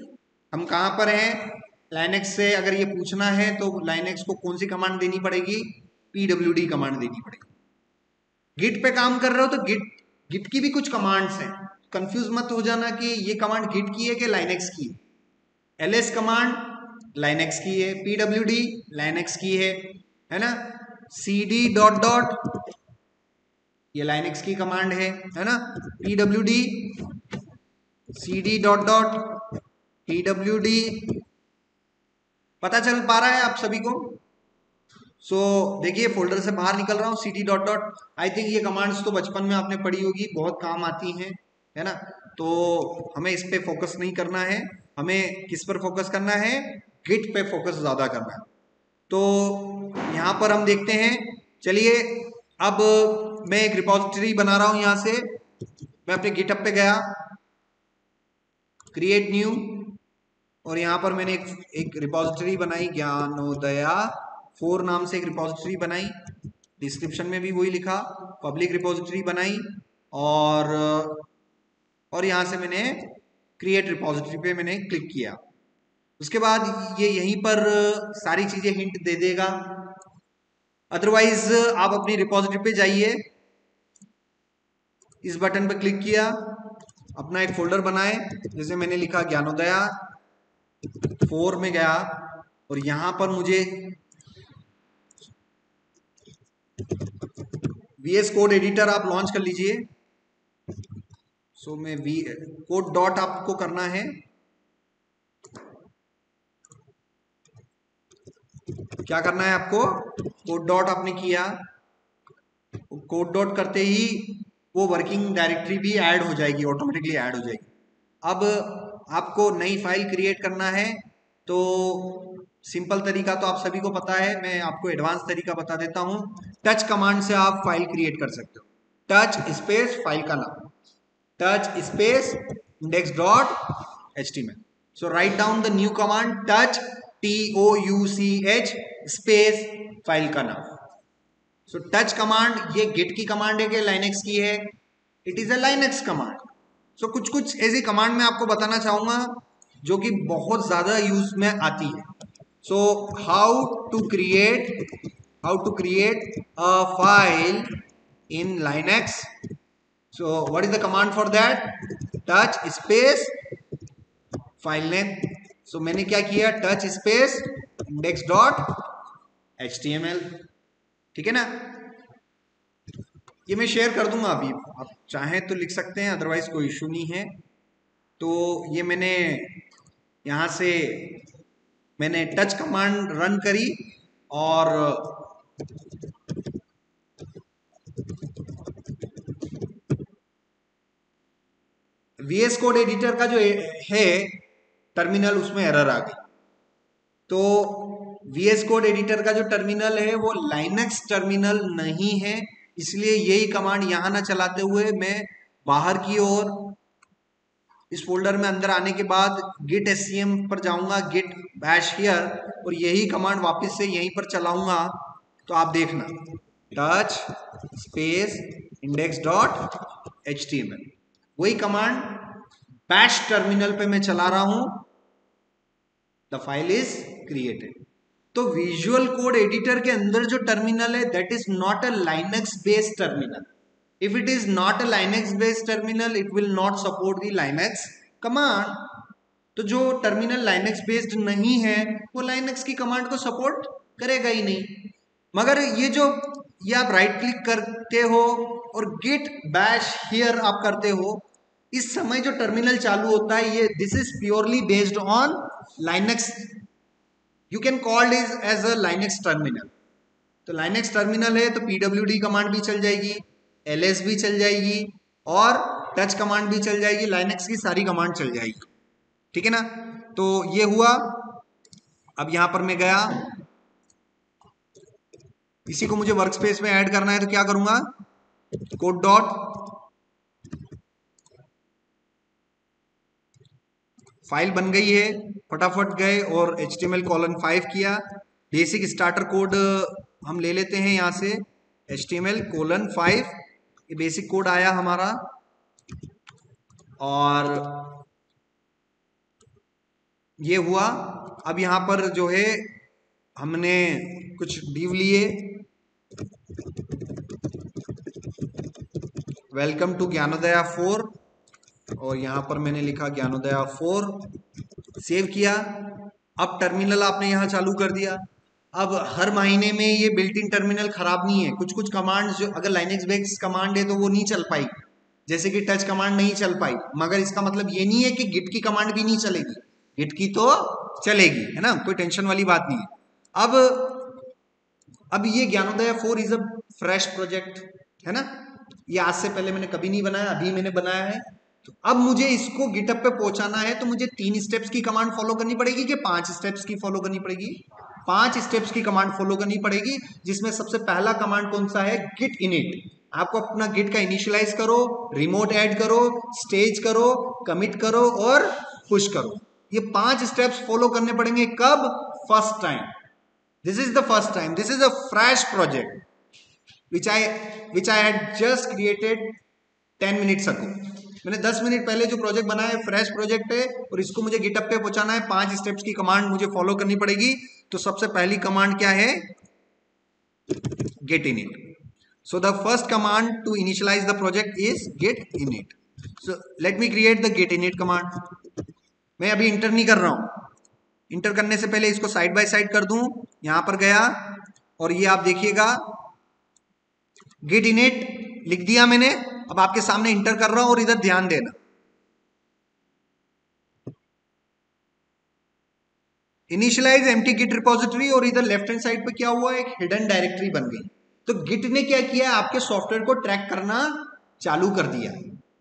हम कहां पर हैं? लाइनेक्स से अगर ये पूछना है तो लाइनेक्स को कौन सी कमांड देनी पड़ेगी? pwd कमांड देनी पड़ेगी। गिट पे काम कर रहे हो तो गिट गिट की भी कुछ कमांड्स हैं, कंफ्यूज मत हो जाना कि ये कमांड गिट की है कि लाइनेक्स की। ls कमांड लाइनेक्स की है, pwd लाइनेक्स की है ना। cd डॉट डॉट ये लाइनेक्स की कमांड है ना। pwd cd dot dot pwd पता चल पा रहा है आप सभी को? सो देखिए फोल्डर से बाहर निकल रहा हूं, cd dot dot. I think ये कमांड्स तो बचपन में आपने पढ़ी होगी, बहुत काम आती हैं, है ना। तो हमें इस पे फोकस नहीं करना है, हमें किस पर फोकस करना है? गिट पे फोकस ज्यादा करना है। तो यहां पर हम देखते हैं, चलिए अब मैं एक रिपोजिटरी बना रहा हूं। यहां से मैं अपने गिटहब पे गया, क्रिएट न्यू, और यहां पर मैंने एक रिपोजिटरी बनाई, ज्ञानोदया 4 नाम से एक रिपोजिटरी बनाई। डिस्क्रिप्शन में भी वही लिखा, पब्लिक रिपोजिटरी बनाई। और यहां से मैंने क्रिएट रिपोजिटरी पे मैंने क्लिक किया। उसके बाद ये यहीं पर सारी चीजें हिंट दे देगा। अदरवाइज आप अपनी रिपोजिटरी पे जाइए, इस बटन पे क्लिक किया, अपना एक फोल्डर बनाए, जैसे मैंने लिखा ज्ञानोदया 4 में गया, और यहां पर मुझे VS कोड एडिटर आप लॉन्च कर लीजिए। सो मैं कोड डॉट आपको करना है, क्या करना है आपको? कोड डॉट आपने किया, कोड डॉट करते ही वो वर्किंग डायरेक्टरी भी ऐड हो जाएगी, ऑटोमेटिकली ऐड हो जाएगी। अब आपको नई फाइल क्रिएट करना है तो सिंपल तरीका तो आप सभी को पता है, मैं आपको एडवांस तरीका बता देता हूं। टच कमांड से आप फाइल क्रिएट कर सकते हो। टच स्पेस फाइल का नाम, touch space index.html। So write down the new command touch TOUCH space file का नाम। सो टच कमांड ये गिट की कमांड है कि लाइनेक्स की है? It is a Linux command. So कुछ कुछ ऐसी कमांड मैं आपको बताना चाहूंगा जो कि बहुत ज्यादा यूज में आती है। So how to create a file in Linux. So what is the command for that? Touch space file name. So मैंने क्या किया? टच स्पेस index.html, ठीक है ना। ये मैं शेयर कर दूंगा अभी, आप चाहें तो लिख सकते हैं, अदरवाइज कोई इशू नहीं है। तो ये मैंने यहाँ से मैंने टच कमांड रन करी और VS कोड एडिटर का जो है टर्मिनल, उसमें एरर आ गई। तो VS कोड एडिटर का जो टर्मिनल है वो लाइनक्स टर्मिनल नहीं है, इसलिए यही कमांड यहां ना चलाते हुए मैं बाहर की ओर इस फोल्डर में अंदर आने के बाद git scm पर जाऊंगा, git bash here, और यही कमांड वापस से यहीं पर चलाऊंगा। तो आप देखना touch space index.html, वही कमांड bash टर्मिनल पे मैं चला रहा हूं। The file is created. तो विजुअल कोड एडिटर के अंदर जो टर्मिनल है that is not a Linux based terminal. If it is not a Linux based terminal, it will not support the Linux command. तो जो टर्मिनल Linux based नहीं है वो Linux की कमांड को सपोर्ट करेगा ही नहीं। मगर ये आप राइट क्लिक करते हो और git bash here आप करते हो, इस समय जो टर्मिनल चालू होता है ये this is purely based on Linux। You can call is as a Linux terminal. तो Linux टर्मिनल है तो pwd कमांड भी चल जाएगी, ls भी चल जाएगी और टच कमांड भी चल जाएगी, लाइनक्स की सारी कमांड चल जाएगी। ठीक है ना। तो ये हुआ। अब यहां पर मैं गया, इसी को मुझे वर्कस्पेस में ऐड करना है तो क्या करूंगा, कोड डॉट फाइल बन गई है, फटाफट गए और HTML:5 किया। बेसिक स्टार्टर कोड हम ले लेते हैं यहां से, HTML:5, ये बेसिक कोड आया हमारा। और ये हुआ। अब यहां पर जो है हमने कुछ div लिए, वेलकम टू ज्ञानोदया 4, और यहां पर मैंने लिखा ज्ञानोदया 4, सेव किया। अब टर्मिनल आपने यहां चालू कर दिया। अब हर महीने में ये बिल्ट इन टर्मिनल खराब नहीं है, कुछ कुछ कमांड्स जो अगर लाइनक्स बेस्ड कमांड है तो वो नहीं चल पाई, जैसे कि टच कमांड नहीं चल पाई। मगर इसका मतलब ये नहीं है कि गिट की कमांड भी नहीं चलेगी, गिट की तो चलेगी, है ना, कोई टेंशन वाली बात नहीं है। अब ये ज्ञानोदया 4 इज अ फ्रेश प्रोजेक्ट, है ना, ये आज से पहले मैंने कभी नहीं बनाया, अभी मैंने बनाया है। तो अब मुझे इसको गिटअप पे पहुंचाना है तो मुझे 3 स्टेप्स की कमांड फॉलो करनी पड़ेगी कि 5 स्टेप्स की फॉलो करनी पड़ेगी? 5 स्टेप्स की कमांड फॉलो करनी पड़ेगी, जिसमें सबसे पहला कमांड कौन सा है, गिट इनिट। आपको अपना गिट का इनिशियलाइज करो, रिमोट ऐड करो, स्टेज करो, कमिट करो और पुश करो। ये 5 स्टेप्स फॉलो करने पड़ेंगे। कब? First time. This is the first time, this is a fresh project which I had just created 10 minutes ago। मैंने 10 मिनट पहले जो प्रोजेक्ट बनाया है, फ्रेश प्रोजेक्ट है, और इसको मुझे गिटअप पे पहुंचाना है। 5 स्टेप्स की कमांड मुझे फॉलो करनी पड़ेगी। तो सबसे पहली कमांड क्या है, Git init. So the first command to initialise the project is Git init. So let me create the Git init command. मैं अभी इंटर नहीं कर रहा हूं, इंटर करने से पहले इसको साइड बाय साइड कर दूं। यहां पर गया और ये आप देखिएगा गेट इनिट लिख दिया मैंने। अब आपके सामने इंटर कर रहा हूं और इधर ध्यान देना, इनिशियलाइज एम्प्टी गिट रिपोजिटरी, और इधर लेफ्ट हैंड साइड पे क्या हुआ, एक हिडन डायरेक्टरी बन गई। तो गिट ने क्या किया, आपके सॉफ्टवेयर को ट्रैक करना चालू कर दिया।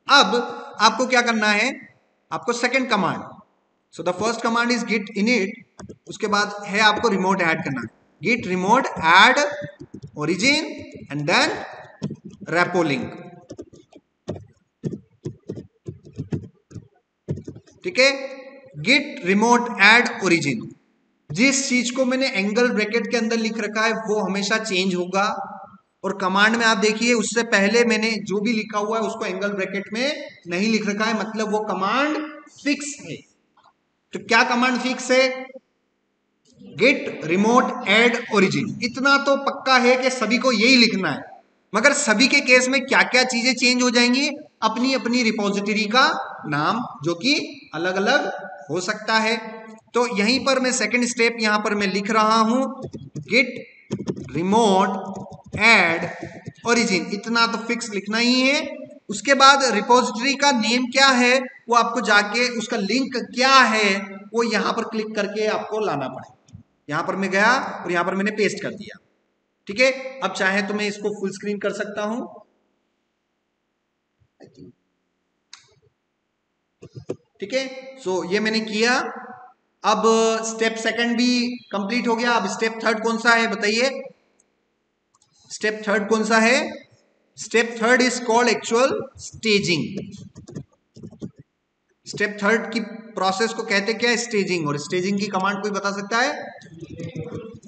अब आपको क्या करना है, आपको second command, so the first command is git init, उसके बाद है आपको रिमोट ऐड करना, git remote add origin and then repo link. ठीक है, गिट रिमोट ऐड ओरिजिन। जिस चीज को मैंने एंगल ब्रैकेट के अंदर लिख रखा है वो हमेशा चेंज होगा, और कमांड में आप देखिए उससे पहले मैंने जो भी लिखा हुआ है उसको एंगल ब्रैकेट में नहीं लिख रखा है, मतलब वो कमांड फिक्स है। तो क्या कमांड फिक्स है, गिट रिमोट ऐड ओरिजिन। इतना तो पक्का है कि सभी को यही लिखना है, मगर सभी के केस में क्या क्या चीजें चेंज हो जाएंगी, अपनी अपनी रिपोजिटरी का नाम जो कि अलग अलग हो सकता है। तो यहीं पर मैं सेकंड स्टेप यहां पर मैं लिख रहा हूं, गिट रिमोट ऐड ओरिजिन। इतना तो फिक्स लिखना ही है। उसके बाद रिपोजिटरी का नेम क्या है वो आपको जाके, उसका लिंक क्या है वो यहां पर क्लिक करके आपको लाना पड़ेगा। यहां पर मैं गया और यहां पर मैंने पेस्ट कर दिया। ठीक है, अब चाहे तो मैं इसको फुल स्क्रीन कर सकता हूं। ठीक है, सो ये मैंने किया। अब स्टेप सेकंड भी कंप्लीट हो गया। अब स्टेप थर्ड कौन सा है बताइए? स्टेप थर्ड कौन सा है? Step third is called actual staging. Step third की प्रोसेस को कहते क्या है? स्टेजिंग। और स्टेजिंग की कमांड कोई बता सकता है?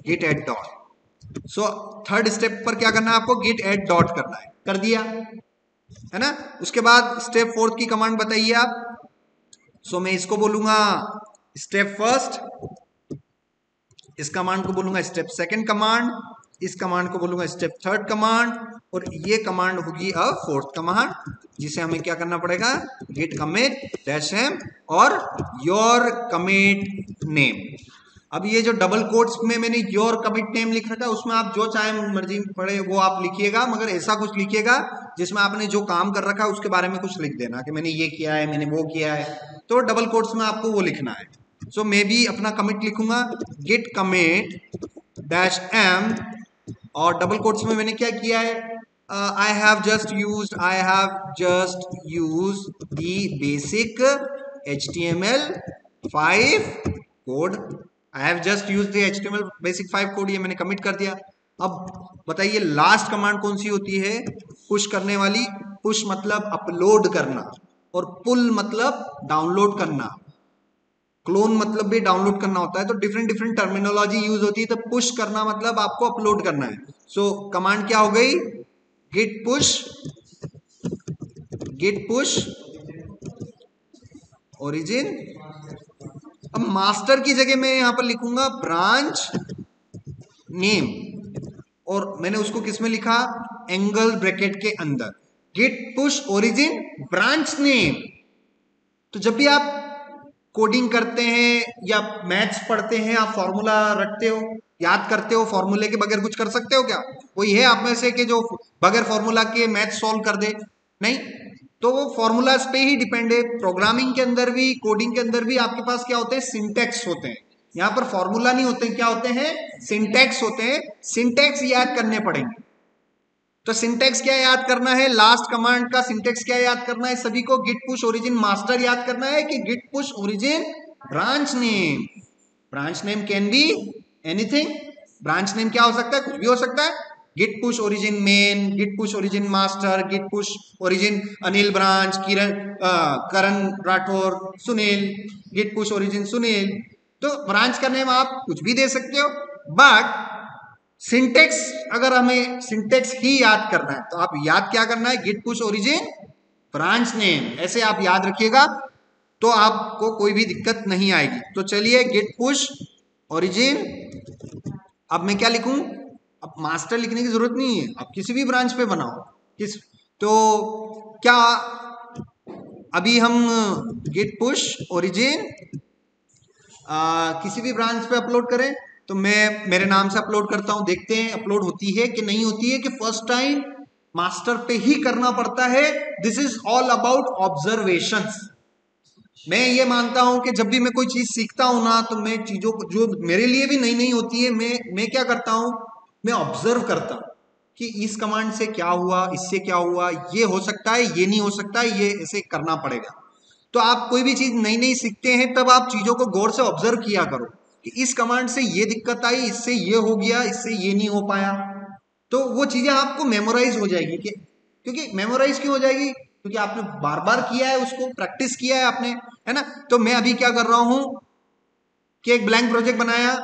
Git add dot. So third step पर क्या करना है आपको? गिट एड डॉट करना है। कर दिया है ना। उसके बाद स्टेप फोर्थ की कमांड बताइए आप। सो मैं इसको बोलूंगा स्टेप फर्स्ट, इस कमांड को बोलूंगा स्टेप सेकंड कमांड, इस कमांड को बोलूंगा स्टेप थर्ड कमांड, और ये कमांड होगी अब फोर्थ कमांड, जिसे हमें क्या करना पड़ेगा? गिट कमिट डैश एम और योर कमिट नेम। अब ये जो डबल कोट्स में मैंने योर कमिट नेम लिख रखा है, उसमें आप जो चाहे मर्जी पड़े वो आप लिखिएगा, मगर ऐसा कुछ लिखिएगा जिसमें आपने जो काम कर रखा है उसके बारे में कुछ लिख देना कि मैंने ये किया है, मैंने वो किया है। तो डबल कोट्स में आपको वो लिखना है। सो मैं भी अपना कमिट लिखूंगा गिट कमिट डैश एम, और डबल कोट्स में मैंने क्या किया है? I have just use the basic HTML5 code. I have just use the HTML basic 5 code, ये मैंने कमिट कर दिया। अब बताइए लास्ट कमांड कौन सी होती है? पुश करने वाली। पुश मतलब अपलोड करना, और पुल मतलब डाउनलोड करना, क्लोन मतलब भी डाउनलोड करना होता है। तो डिफरेंट डिफरेंट टर्मिनोलॉजी यूज होती है। तो पुश करना मतलब आपको अपलोड करना है। सो कमांड क्या हो गई? Git push origin. अब मास्टर की जगह मैं यहां पर लिखूंगा ब्रांच नेम, और मैंने उसको किस में लिखा? एंगल ब्रैकेट के अंदर git push origin branch name. तो जब भी आप कोडिंग करते हैं या मैथ्स पढ़ते हैं, आप फॉर्मूला रटते हो, याद करते हो, फॉर्मूले के बगैर कुछ कर सकते हो क्या? कोई है आप में से कि जो बगैर फॉर्मूला के मैथ सॉल्व कर दे? नहीं। तो वो फॉर्मूलाज पे ही डिपेंड है। प्रोग्रामिंग के अंदर भी, कोडिंग के अंदर भी आपके पास क्या होते हैं? सिंटैक्स होते हैं। यहाँ पर फॉर्मूला नहीं होते, क्या होते हैं? सिंटैक्स होते हैं। सिंटैक्स याद करने पड़ेंगे। तो सिंटेक्स क्या याद करना है? लास्ट कमांड का सिंटेक्स क्या याद करना है सभी को? गिट पुश ओरिजिन मास्टर याद करना है कि Git push origin branch name. Branch name can be anything. Branch name क्या हो सकता है? कुछ भी हो सकता है। Git push origin main, Git push origin master, Git push origin Anil branch, Karan Rathore, Sunil, Git push origin Sunil. तो ब्रांच का नेम आप कुछ भी दे सकते हो। बट सिंटेक्स, अगर हमें सिंटेक्स ही याद करना है तो आप याद क्या करना है? Git push origin branch name, ऐसे आप याद रखिएगा तो आपको कोई भी दिक्कत नहीं आएगी। तो चलिए गिट पुश ओरिजिन, अब मैं क्या लिखूं? अब मास्टर लिखने की जरूरत नहीं है, आप किसी भी ब्रांच पे बनाओ। किस तो क्या अभी हम गिट पुश ओरिजिन किसी भी ब्रांच पे अपलोड करें, तो मैं मेरे नाम से अपलोड करता हूं, देखते हैं अपलोड होती है कि नहीं होती है, कि फर्स्ट टाइम मास्टर पे ही करना पड़ता है। This is all about observations. मैं ये मानता हूं कि जब भी मैं कोई चीज सीखता हूं ना, तो मैं चीजों को जो मेरे लिए भी नई नई होती है, मैं क्या करता हूं? मैं ऑब्जर्व करता हूं कि इस कमांड से क्या हुआ, इससे क्या हुआ, ये हो सकता है, ये नहीं हो सकता है, ये ऐसे करना पड़ेगा। तो आप कोई भी चीज नई नई सीखते हैं तब आप चीजों को गौर से ऑब्जर्व किया करो कि इस कमांड से ये दिक्कत आई, इससे ये हो गया, इससे ये नहीं हो पाया। तो वो चीजें आपको मेमोराइज हो जाएगी। क्योंकि मेमोराइज क्यों हो जाएगी? क्योंकि आपने बार बार किया है, उसको प्रैक्टिस किया है आपने, है ना। तो मैं अभी क्या कर रहा हूं कि एक ब्लैंक प्रोजेक्ट बनाया,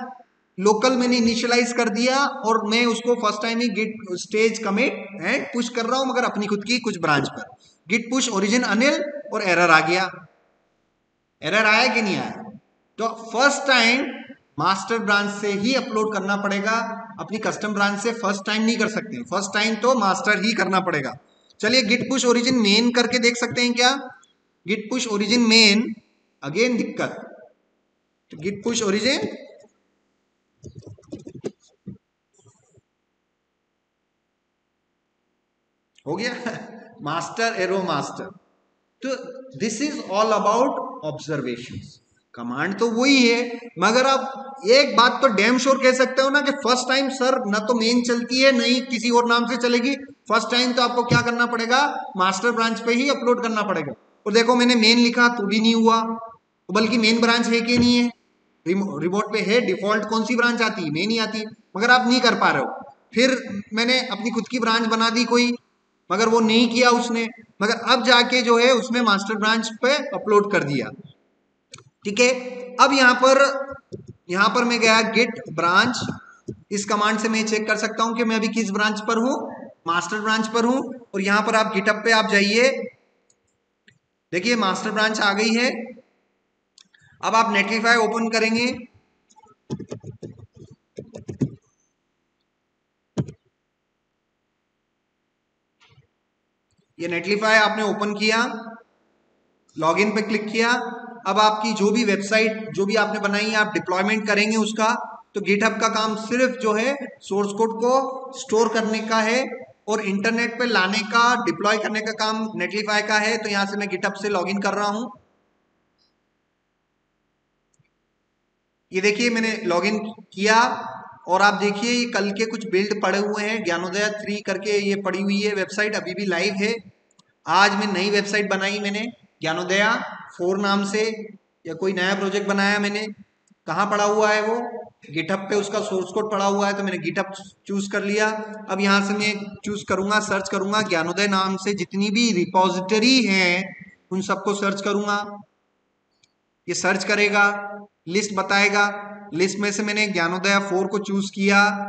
लोकल मैंने इनिशियलाइज कर दिया, और मैं उसको फर्स्ट टाइम ही git stage commit and push कर रहा हूं, मगर अपनी खुद की कुछ ब्रांच पर। गिट पुश ओरिजिन अनिल, और एरर आ गया। एरर आया कि नहीं आया? तो फर्स्ट टाइम मास्टर ब्रांच से ही अपलोड करना पड़ेगा, अपनी कस्टम ब्रांच से फर्स्ट टाइम नहीं कर सकते। फर्स्ट टाइम तो मास्टर ही करना पड़ेगा। चलिए गिट पुश ओरिजिन मेन करके देख सकते हैं क्या? Git push origin main, again दिक्कत। तो गिट पुश ओरिजिन हो गया मास्टर एरो मास्टर। तो this is all about observations. Command तो वही है, मगर आप एक बात तो डैम श्योर कह सकते हो ना कि फर्स्ट टाइम सर ना तो मेन चलती है, नहीं किसी और नाम से चलेगी। फर्स्ट टाइम तो आपको क्या करना पड़ेगा, मास्टर ब्रांच पे ही अपलोड करना पड़ेगा। और देखो मैंने मेन लिखा तो भी नहीं हुआ, बल्कि मेन ब्रांच है कि नहीं है, रिमोट पे है, डिफॉल्ट कौन सी ब्रांच आती है, मेन ही आती है, मगर आप नहीं कर पा रहे हो। फिर मैंने अपनी खुद की ब्रांच बना दी कोई, मगर वो नहीं किया उसने, मगर अब जाके जो है उसमें मास्टर ब्रांच पे अपलोड कर दिया। ठीक है, अब यहां पर मैं गया गेट ब्रांच, इस कमांड से मैं चेक कर सकता हूं कि मैं अभी किस ब्रांच पर हूं, मास्टर ब्रांच पर हूं। और यहां पर आप गिटअप पे आप जाइए, देखिए मास्टर ब्रांच आ गई है। अब आप नेटलिफाई ओपन करेंगे, ये नेटलिफाई आपने ओपन किया, लॉगिन पे क्लिक किया। अब आपकी जो भी वेबसाइट जो भी आपने बनाई है आप डिप्लॉयमेंट करेंगे उसका। तो गिटहब का काम सिर्फ जो है सोर्स कोड को स्टोर करने का है और इंटरनेट पे लाने का, डिप्लॉय करने का काम नेटलिफाई का है। तो यहां से मैं गिटहब से लॉगिन कर रहा हूं। ये देखिए मैंने लॉगिन किया और आप देखिए ये कल के कुछ बिल्ड पड़े हुए हैं, ज्ञानोदया 3 करके ये पड़ी हुई है वेबसाइट, अभी भी लाइव है। आज मैं नई वेबसाइट बनाई, मैंने ज्ञानोदया 4 नाम से, या कोई नया प्रोजेक्ट बनाया मैंने। कहाँ पड़ा हुआ है वो, गिटहब पे उसका सोर्स कोड पड़ा हुआ है, तो मैंने गिटहब चूज कर लिया। अब यहाँ से मैं चूज करूंगा, सर्च करूंगा ज्ञानोदय नाम से, जितनी भी रिपोजिटरी हैं उन सबको सर्च करूंगा। ये सर्च करेगा, लिस्ट बताएगा, लिस्ट में से मैंने ज्ञानोदया 4 को चूज किया।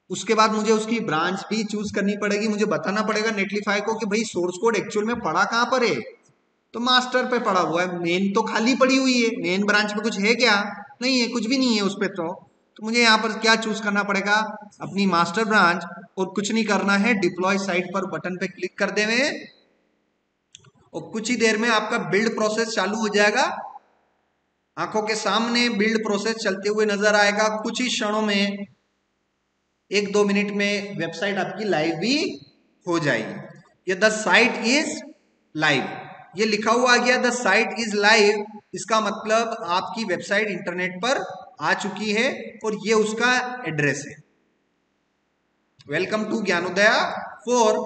उसके बाद मुझे उसकी ब्रांच भी चूज करनी पड़ेगी, मुझे बताना पड़ेगा नेटलिफाई को कि भाई सोर्स कोड एक्चुअल में पड़ा कहाँ पर है। तो मास्टर पे पड़ा हुआ है, मेन तो खाली पड़ी हुई है, मेन ब्रांच पे कुछ है क्या, नहीं है, कुछ भी नहीं है उस पर। तो मुझे यहाँ पर क्या चूज करना पड़ेगा, अपनी मास्टर ब्रांच, और कुछ नहीं करना है, डिप्लॉय साइट पर बटन पे क्लिक कर देवे और कुछ ही देर में आपका बिल्ड प्रोसेस चालू हो जाएगा। आंखों के सामने बिल्ड प्रोसेस चलते हुए नजर आएगा। कुछ ही क्षणों में, 1-2 मिनट में वेबसाइट आपकी लाइव भी हो जाएगी। ये द साइट इज लाइव, ये लिखा हुआ आ गया द साइट इज लाइव, इसका मतलब आपकी वेबसाइट इंटरनेट पर आ चुकी है और ये उसका एड्रेस है, वेलकम टू ज्ञानोदया 4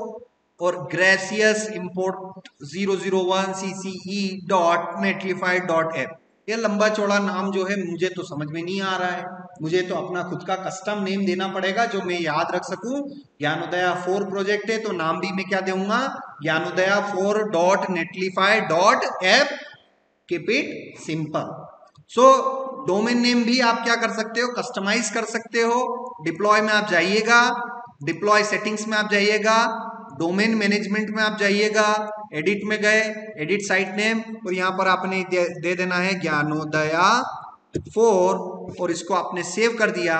और ग्रेसियस इंपोर्ट 001 cce.netlify.app। ये लंबा चौड़ा नाम जो है मुझे तो समझ में नहीं आ रहा है, मुझे तो अपना खुद का कस्टम नेम देना पड़ेगा जो मैं याद रख सकूं। ज्ञानोदया 4 प्रोजेक्ट है तो नाम भी मैं क्या दूंगा, ज्ञानोदया 4.netlify.app, keep it simple. So domain name भी आप क्या कर सकते हो, कस्टमाइज कर सकते हो। डिप्लॉय में आप जाइएगा, डिप्लॉय सेटिंग्स में आप जाइएगा, डोमेन मैनेजमेंट में आप जाइएगा, एडिट में गए, एडिट साइट नेम, और यहाँ पर आपने दे देना है ज्ञानोदया 4 और इसको आपने सेव कर दिया।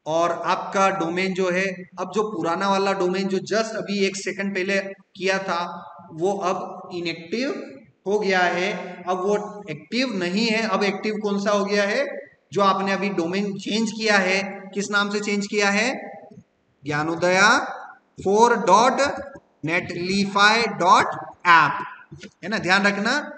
और आपका डोमेन जो है, अब जो पुराना वाला डोमेन जो जस्ट अभी 1 सेकंड पहले किया था वो अब इनएक्टिव हो गया है, अब वो एक्टिव नहीं है। अब एक्टिव कौन सा हो गया है, जो आपने अभी डोमेन चेंज किया है, किस नाम से चेंज किया है, ज्ञानोदया 4.netlify.app, है ना, ध्यान रखना।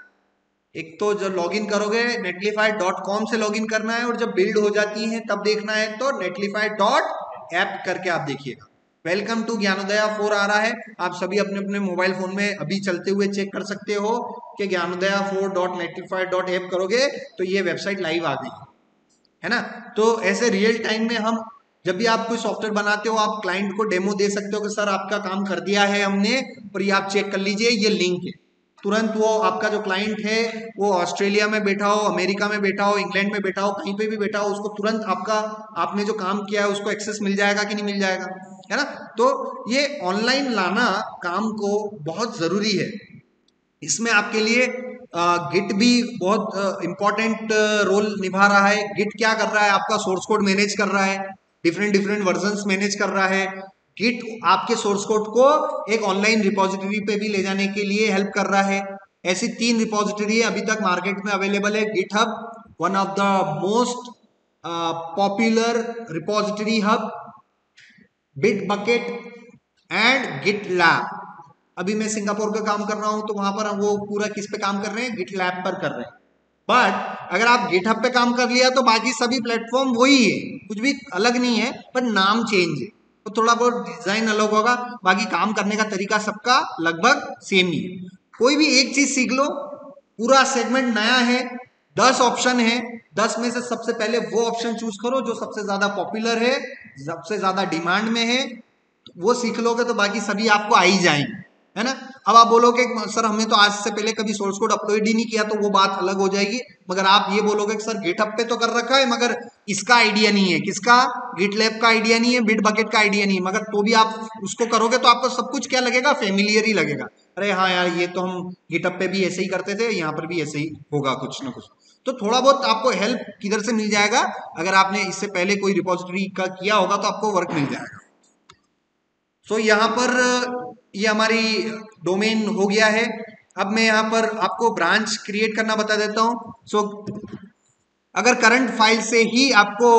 एक तो जब लॉगिन करोगे netlify.com से लॉगिन करना है, और जब बिल्ड हो जाती है तब देखना है तो netlify.app करके आप देखिएगा। वेलकम टू ज्ञानोदया 4 आ रहा है, आप सभी अपने अपने मोबाइल फोन में अभी चलते हुए चेक कर सकते हो कि ज्ञानोदया 4.netlify.app करोगे तो ये वेबसाइट लाइव आ गई है ना। तो ऐसे रियल टाइम में हम जब भी आप कोई सॉफ्टवेयर बनाते हो आप क्लाइंट को डेमो दे सकते हो कि सर आपका काम कर दिया है हमने, और ये आप चेक कर लीजिए, ये लिंक है। तुरंत वो आपका जो क्लाइंट है वो ऑस्ट्रेलिया में बैठा हो, अमेरिका में बैठा हो, इंग्लैंड में बैठा हो, कहीं पे भी बैठा हो, उसको तुरंत आपका, आपने जो काम किया है उसको एक्सेस मिल जाएगा कि नहीं मिल जाएगा, है ना। तो ये ऑनलाइन लाना काम को बहुत जरूरी है। इसमें आपके लिए गिट भी बहुत इंपॉर्टेंट रोल निभा रहा है। गिट क्या कर रहा है, आपका सोर्स कोड मैनेज कर रहा है, डिफरेंट डिफरेंट वर्जन्स मैनेज कर रहा है। गिट आपके सोर्स कोड को एक ऑनलाइन रिपोजिटरी पे भी ले जाने के लिए हेल्प कर रहा है। ऐसी 3 रिपोजिटरी अभी तक मार्केट में अवेलेबल है। GitHub one of the most popular repository hub, Bitbucket and GitLab. अभी मैं सिंगापुर का काम कर रहा हूं तो वहां पर हम वो पूरा किस पे काम कर रहे हैं, गिटलैब पर कर रहे हैं। बट अगर आप गिटहब पे काम कर लिया तो बाकी सभी प्लेटफॉर्म वही है, कुछ भी अलग नहीं है, पर नाम चेंज है, तो थोड़ा बहुत डिजाइन अलग होगा, बाकी काम करने का तरीका सबका लगभग सेम ही है। कोई भी एक चीज सीख लो, पूरा सेगमेंट नया है, 10 ऑप्शन है, 10 में से सबसे पहले वो ऑप्शन चूज करो जो सबसे ज्यादा पॉपुलर है, सबसे ज्यादा डिमांड में है, वो सीख लोगे तो बाकी सभी आपको आ ही जाएंगे, है ना। अब आप बोलोगे सर हमने तो आज से पहले कभी सोर्स कोड अपलोड ही नहीं किया, तो वो बात अलग हो जाएगी। मगर आप ये बोलोगे कि सर गिटहब पे तो कर रखा है मगर इसका आइडिया नहीं है, किसका, गिटलैब का आइडिया नहीं है, बिटबकेट का आइडिया नहीं है, मगर तो भी आप उसको करोगे तो आपको सब कुछ क्या लगेगा, फेमिलियर ही लगेगा। अरे हाँ यार ये तो हम गिटहब पे भी ऐसे ही करते थे, यहाँ पर भी ऐसे ही होगा कुछ ना कुछ। तो थोड़ा बहुत आपको हेल्प किधर से मिल जाएगा, अगर आपने इससे पहले कोई रिपोजिटरी का किया होगा तो आपको वर्क मिल जाएगा। सो यहाँ पर ये हमारी डोमेन हो गया है। अब मैं यहाँ पर आपको ब्रांच क्रिएट करना बता देता हूँ। सो अगर करंट फाइल से ही आपको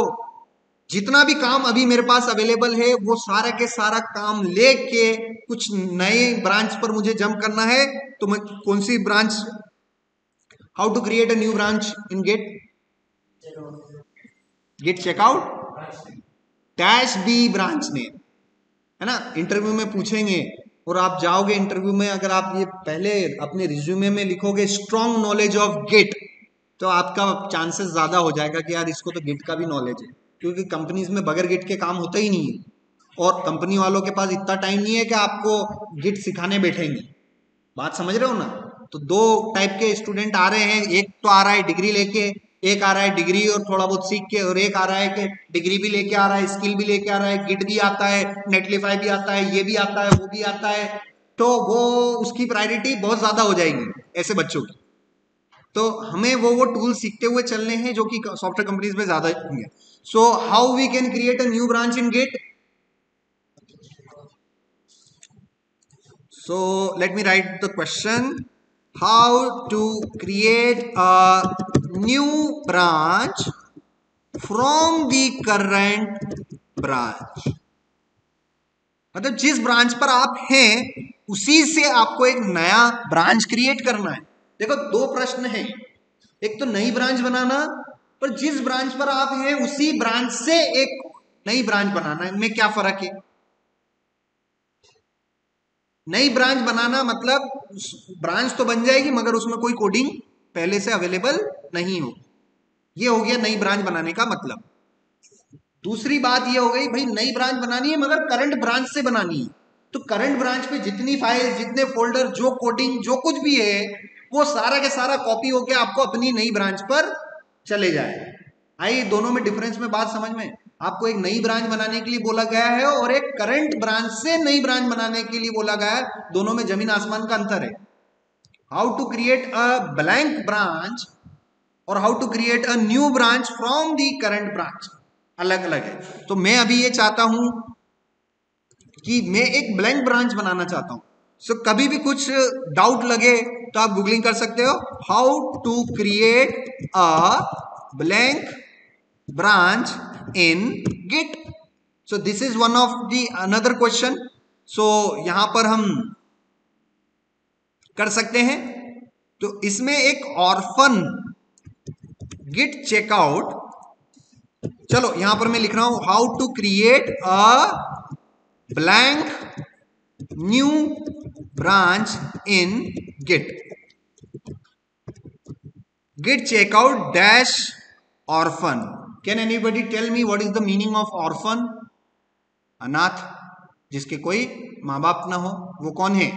जितना भी काम अभी मेरे पास अवेलेबल है वो सारा के सारा काम लेके कुछ नए ब्रांच पर मुझे जंप करना है, तो मैं कौन सी branch, how to create a new branch in Git checkout dash B branch name, है ना। इंटरव्यू में पूछेंगे और आप जाओगे इंटरव्यू में, अगर आप ये पहले अपने रिज्यूमे में लिखोगे स्ट्रॉन्ग नॉलेज ऑफ गिट, तो आपका चांसेस ज्यादा हो जाएगा कि यार इसको तो गिट का भी नॉलेज है, क्योंकि कंपनीज में बगैर गिट के काम होता ही नहीं है, और कंपनी वालों के पास इतना टाइम नहीं है कि आपको गिट सिखाने बैठेंगे। बात समझ रहे हो ना। तो दो टाइप के स्टूडेंट आ रहे हैं, एक तो आ रहा है डिग्री लेके, एक आ रहा है डिग्री और थोड़ा बहुत सीख के, और एक आ रहा है कि डिग्री भी लेके आ रहा है, स्किल भी लेके आ रहा है, गिट भी आता है, नेटलिफाई भी आता है, ये भी आता है, वो भी आता है, तो वो उसकी प्रायोरिटी बहुत ज्यादा हो जाएगी ऐसे बच्चों की। तो हमें वो टूल सीखते हुए चलने हैं जो कि सॉफ्टवेयर कंपनीज में ज्यादा होंगे। So how we can create a new branch in git. So let me write the question. How to create a new branch from the current branch? मतलब जिस ब्रांच पर आप हैं उसी से आपको एक नया ब्रांच क्रिएट करना है। देखो दो प्रश्न हैं, एक तो नई ब्रांच बनाना, पर जिस ब्रांच पर आप हैं उसी ब्रांच से एक नई ब्रांच बनाना है, इनमें क्या फर्क है। नई ब्रांच बनाना मतलब ब्रांच तो बन जाएगी मगर उसमें कोई कोडिंग पहले से अवेलेबल नहीं हो, ये हो गया नई ब्रांच बनाने का मतलब। दूसरी बात ये हो गई भाई नई ब्रांच बनानी है मगर करंट ब्रांच से बनानी है, तो करंट ब्रांच पे जितनी फाइल, जितने फोल्डर, जो कोडिंग, जो कुछ भी है वो सारा के सारा कॉपी होके आपको अपनी नई ब्रांच पर चले जाए। आई दोनों में डिफरेंस में बात समझ में। आपको एक नई ब्रांच बनाने के लिए बोला गया है और एक करंट ब्रांच से नई ब्रांच बनाने के लिए बोला गया है, दोनों में जमीन आसमान का अंतर है। How to create a blank branch और how to create a new branch from the current branch अलग अलग है। तो मैं अभी ये चाहता हूं कि मैं एक ब्लैंक ब्रांच बनाना चाहता हूं। सो कभी भी कुछ डाउट लगे तो आप गूगलिंग कर सकते हो, how to create a blank branch in git. So this is one of the another question. So यहां पर हम कर सकते हैं, तो इसमें एक ऑर्फन गिट चेकआउट, चलो यहां पर मैं लिख रहा हूं how to create a blank new branch in git, git checkout dash orphan. Can anybody tell me what is the meaning of orphan. अनाथ, जिसके कोई माँ बाप ना हो, वो कौन है,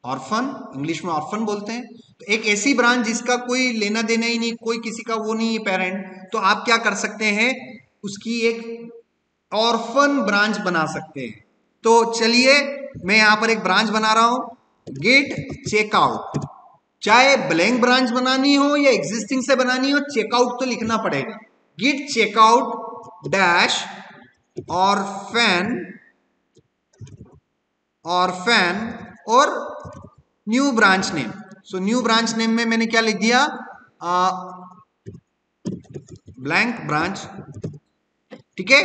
ऑर्फन, इंग्लिश में ऑर्फन बोलते हैं। तो एक ऐसी ब्रांच जिसका कोई लेना देना ही नहीं, कोई किसी का वो नहीं है पेरेंट, तो आप क्या कर सकते हैं, उसकी एक ऑर्फन ब्रांच बना सकते हैं। तो चलिए मैं यहां पर एक ब्रांच बना रहा हूं, गिट चेकआउट। चाहे ब्लैंक ब्रांच बनानी हो या एग्जिस्टिंग से बनानी हो, चेकआउट तो लिखना पड़ेगा। गिट चेकआउट डैश ऑर्फन और new branch name. So new branch name में मैंने क्या लिख दिया, ब्लैंक ब्रांच, ठीक है।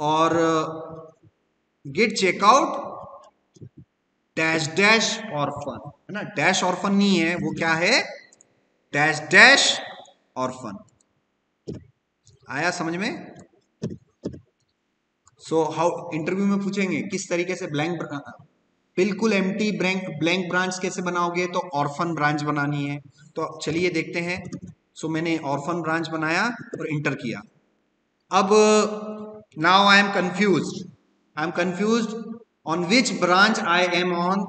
और git checkout dash dash orphan, है ना, डैश ऑर्फन नहीं है, वो क्या है, डैश डैश ऑर्फन। आया समझ में? सो हाउ, इंटरव्यू में पूछेंगे किस तरीके से ब्लैंक, बिल्कुल एम्प्टी ब्लैंक ब्रांच कैसे बनाओगे, तो ऑर्फन ब्रांच बनानी है। तो चलिए देखते हैं। सो मैंने ऑर्फन ब्रांच बनाया और इंटर किया। अब now I am confused on which branch I am on,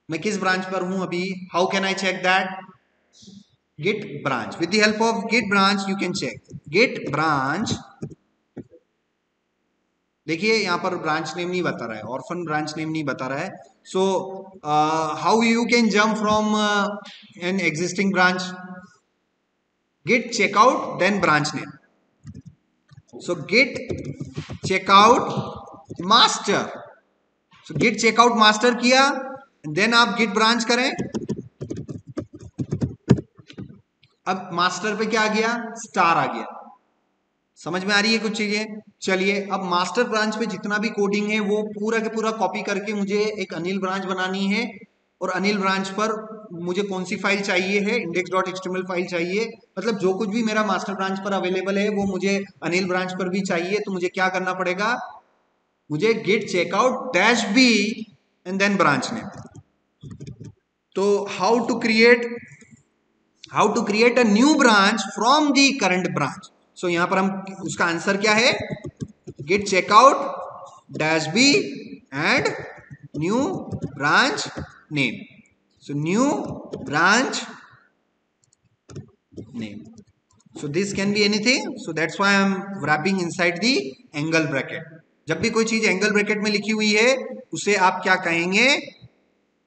मैं किस ब्रांच पर हूं अभी। How can I check that? Git branch, with the help of git branch you can check git branch. देखिए यहां पर ब्रांच नेम नहीं बता रहा है, ऑर्फन ब्रांच नेम नहीं बता रहा है। So how you can jump from an existing branch? git checkout then branch name. So git checkout master, so git checkout master किया, then आप git branch करें। अब मास्टर पे क्या आ गया, स्टार आ गया। समझ में आ रही है कुछ चीजें? चलिए अब मास्टर ब्रांच पे जितना भी कोडिंग है वो पूरा के पूरा कॉपी करके मुझे एक अनिल ब्रांच बनानी है। और अनिल ब्रांच पर मुझे कौन सी फाइल चाहिए है, index.html फाइल चाहिए। मतलब जो कुछ भी मेरा मास्टर ब्रांच पर अवेलेबल है वो मुझे अनिल ब्रांच पर भी चाहिए। तो मुझे क्या करना पड़ेगा, मुझे git checkout dash b and then branch name। तो how to create a new branch from the current branch. So यहां पर हम, उसका आंसर क्या है, git checkout dash b and new branch name। So new branch name, so this can be anything, so that's why I'm wrapping inside the angle bracket। जब भी कोई चीज एंगल ब्रैकेट में लिखी हुई है उसे आप क्या कहेंगे,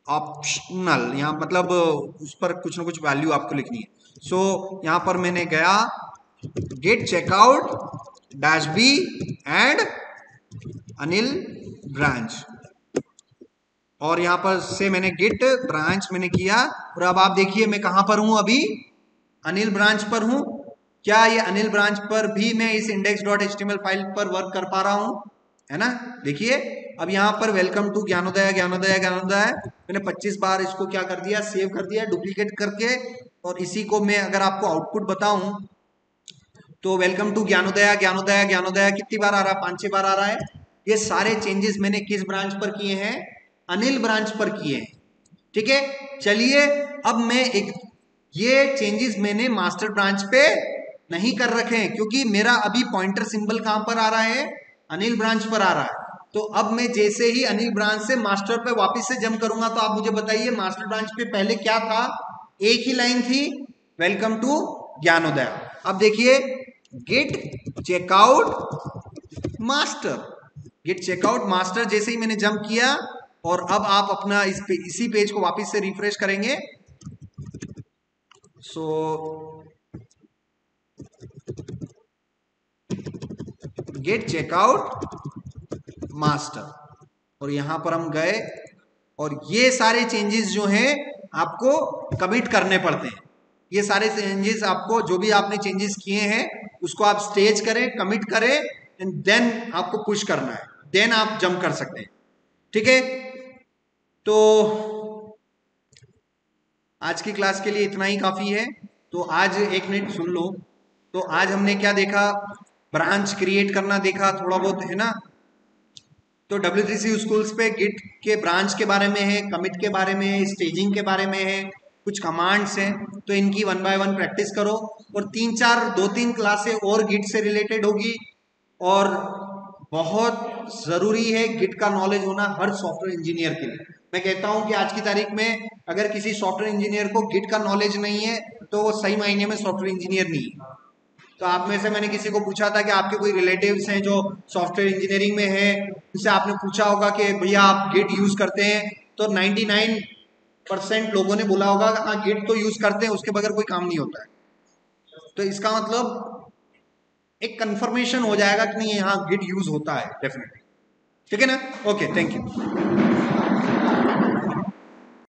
ऑप्शनल। यहां मतलब उस पर कुछ ना कुछ वैल्यू आपको लिखनी है। सो यहां पर मैंने गया git checkout dash b and Anil branch, और यहां पर से मैंने गिट ब्रांच मैंने किया। और अब आप देखिए मैं कहां पर हूं, अभी अनिल ब्रांच पर हूं। क्या ये अनिल ब्रांच पर भी मैं इस index.html फाइल पर वर्क कर पा रहा हूं, है ना? देखिए अब यहां पर वेलकम टू ज्ञानोदय ज्ञानोदय ज्ञानोदय, मैंने 25 बार इसको क्या कर दिया, सेव कर दिया डुप्लीकेट करके। और इसी को मैं अगर आपको आउटपुट बताऊं तो वेलकम टू ज्ञानोदय ज्ञानोदय ज्ञानोदय कितनी बार आ रहा है, 5-6 बार आ रहा है। ये सारे चेंजेस मैंने किस ब्रांच पर किए हैं, अनिल ब्रांच पर किए हैं। ठीक है, चलिए अब मैं एक, ये चेंजेस मैंने मास्टर ब्रांच पे नहीं कर रखे हैं क्योंकि मेरा अभी पॉइंटर सिंबल कहां पर आ रहा है, अनिल ब्रांच पर आ रहा है। तो अब मैं जैसे ही अनिल ब्रांच से मास्टर पे वापस से जंप करूंगा तो आप मुझे बताइए मास्टर ब्रांच पे पहले क्या था, एक ही लाइन थी, वेलकम टू ज्ञानोदय। अब देखिए git checkout master, git checkout master जैसे ही मैंने जंप किया, और अब आप अपना इसी पेज को वापस से रिफ्रेश करेंगे। सो गेट चेकआउट मास्टर, और यहां पर हम गए और ये सारे चेंजेस जो हैं आपको कमिट करने पड़ते हैं। ये सारे चेंजेस आपको, जो भी आपने चेंजेस किए हैं उसको आप स्टेज करें, कमिट करें एंड देन आपको पुश करना है, देन आप जंप कर सकते हैं। ठीक है, तो आज की क्लास के लिए इतना ही काफी है। तो आज 1 मिनट सुन लो। तो आज हमने क्या देखा, ब्रांच क्रिएट करना देखा थोड़ा बहुत, है ना? तो W3C स्कूल्स पे गिट के ब्रांच के बारे में है, कमिट के बारे में है, स्टेजिंग के बारे में है, कुछ कमांड्स हैं। तो इनकी 1 बाय 1 प्रैक्टिस करो, और 2-3 क्लासें और गिट से रिलेटेड होगी। और बहुत जरूरी है गिट का नॉलेज होना हर सॉफ्टवेयर इंजीनियर के लिए। मैं कहता हूं कि आज की तारीख में अगर किसी सॉफ्टवेयर इंजीनियर को गिट का नॉलेज नहीं है तो वो सही मायने में सॉफ्टवेयर इंजीनियर नहीं है। तो आप में से मैंने किसी को पूछा था कि आपके कोई रिलेटिव्स हैं जो सॉफ्टवेयर इंजीनियरिंग में है, उनसे आपने पूछा होगा कि भैया आप गिट यूज करते हैं, तो 99% लोगों ने बोला होगा हाँ गिट तो यूज करते हैं, उसके बगैर कोई काम नहीं होता है। तो इसका मतलब एक कंफर्मेशन हो जाएगा कि नहीं हाँ गिट यूज होता है डेफिनेटली। ठीक है ना? Okay, thank you.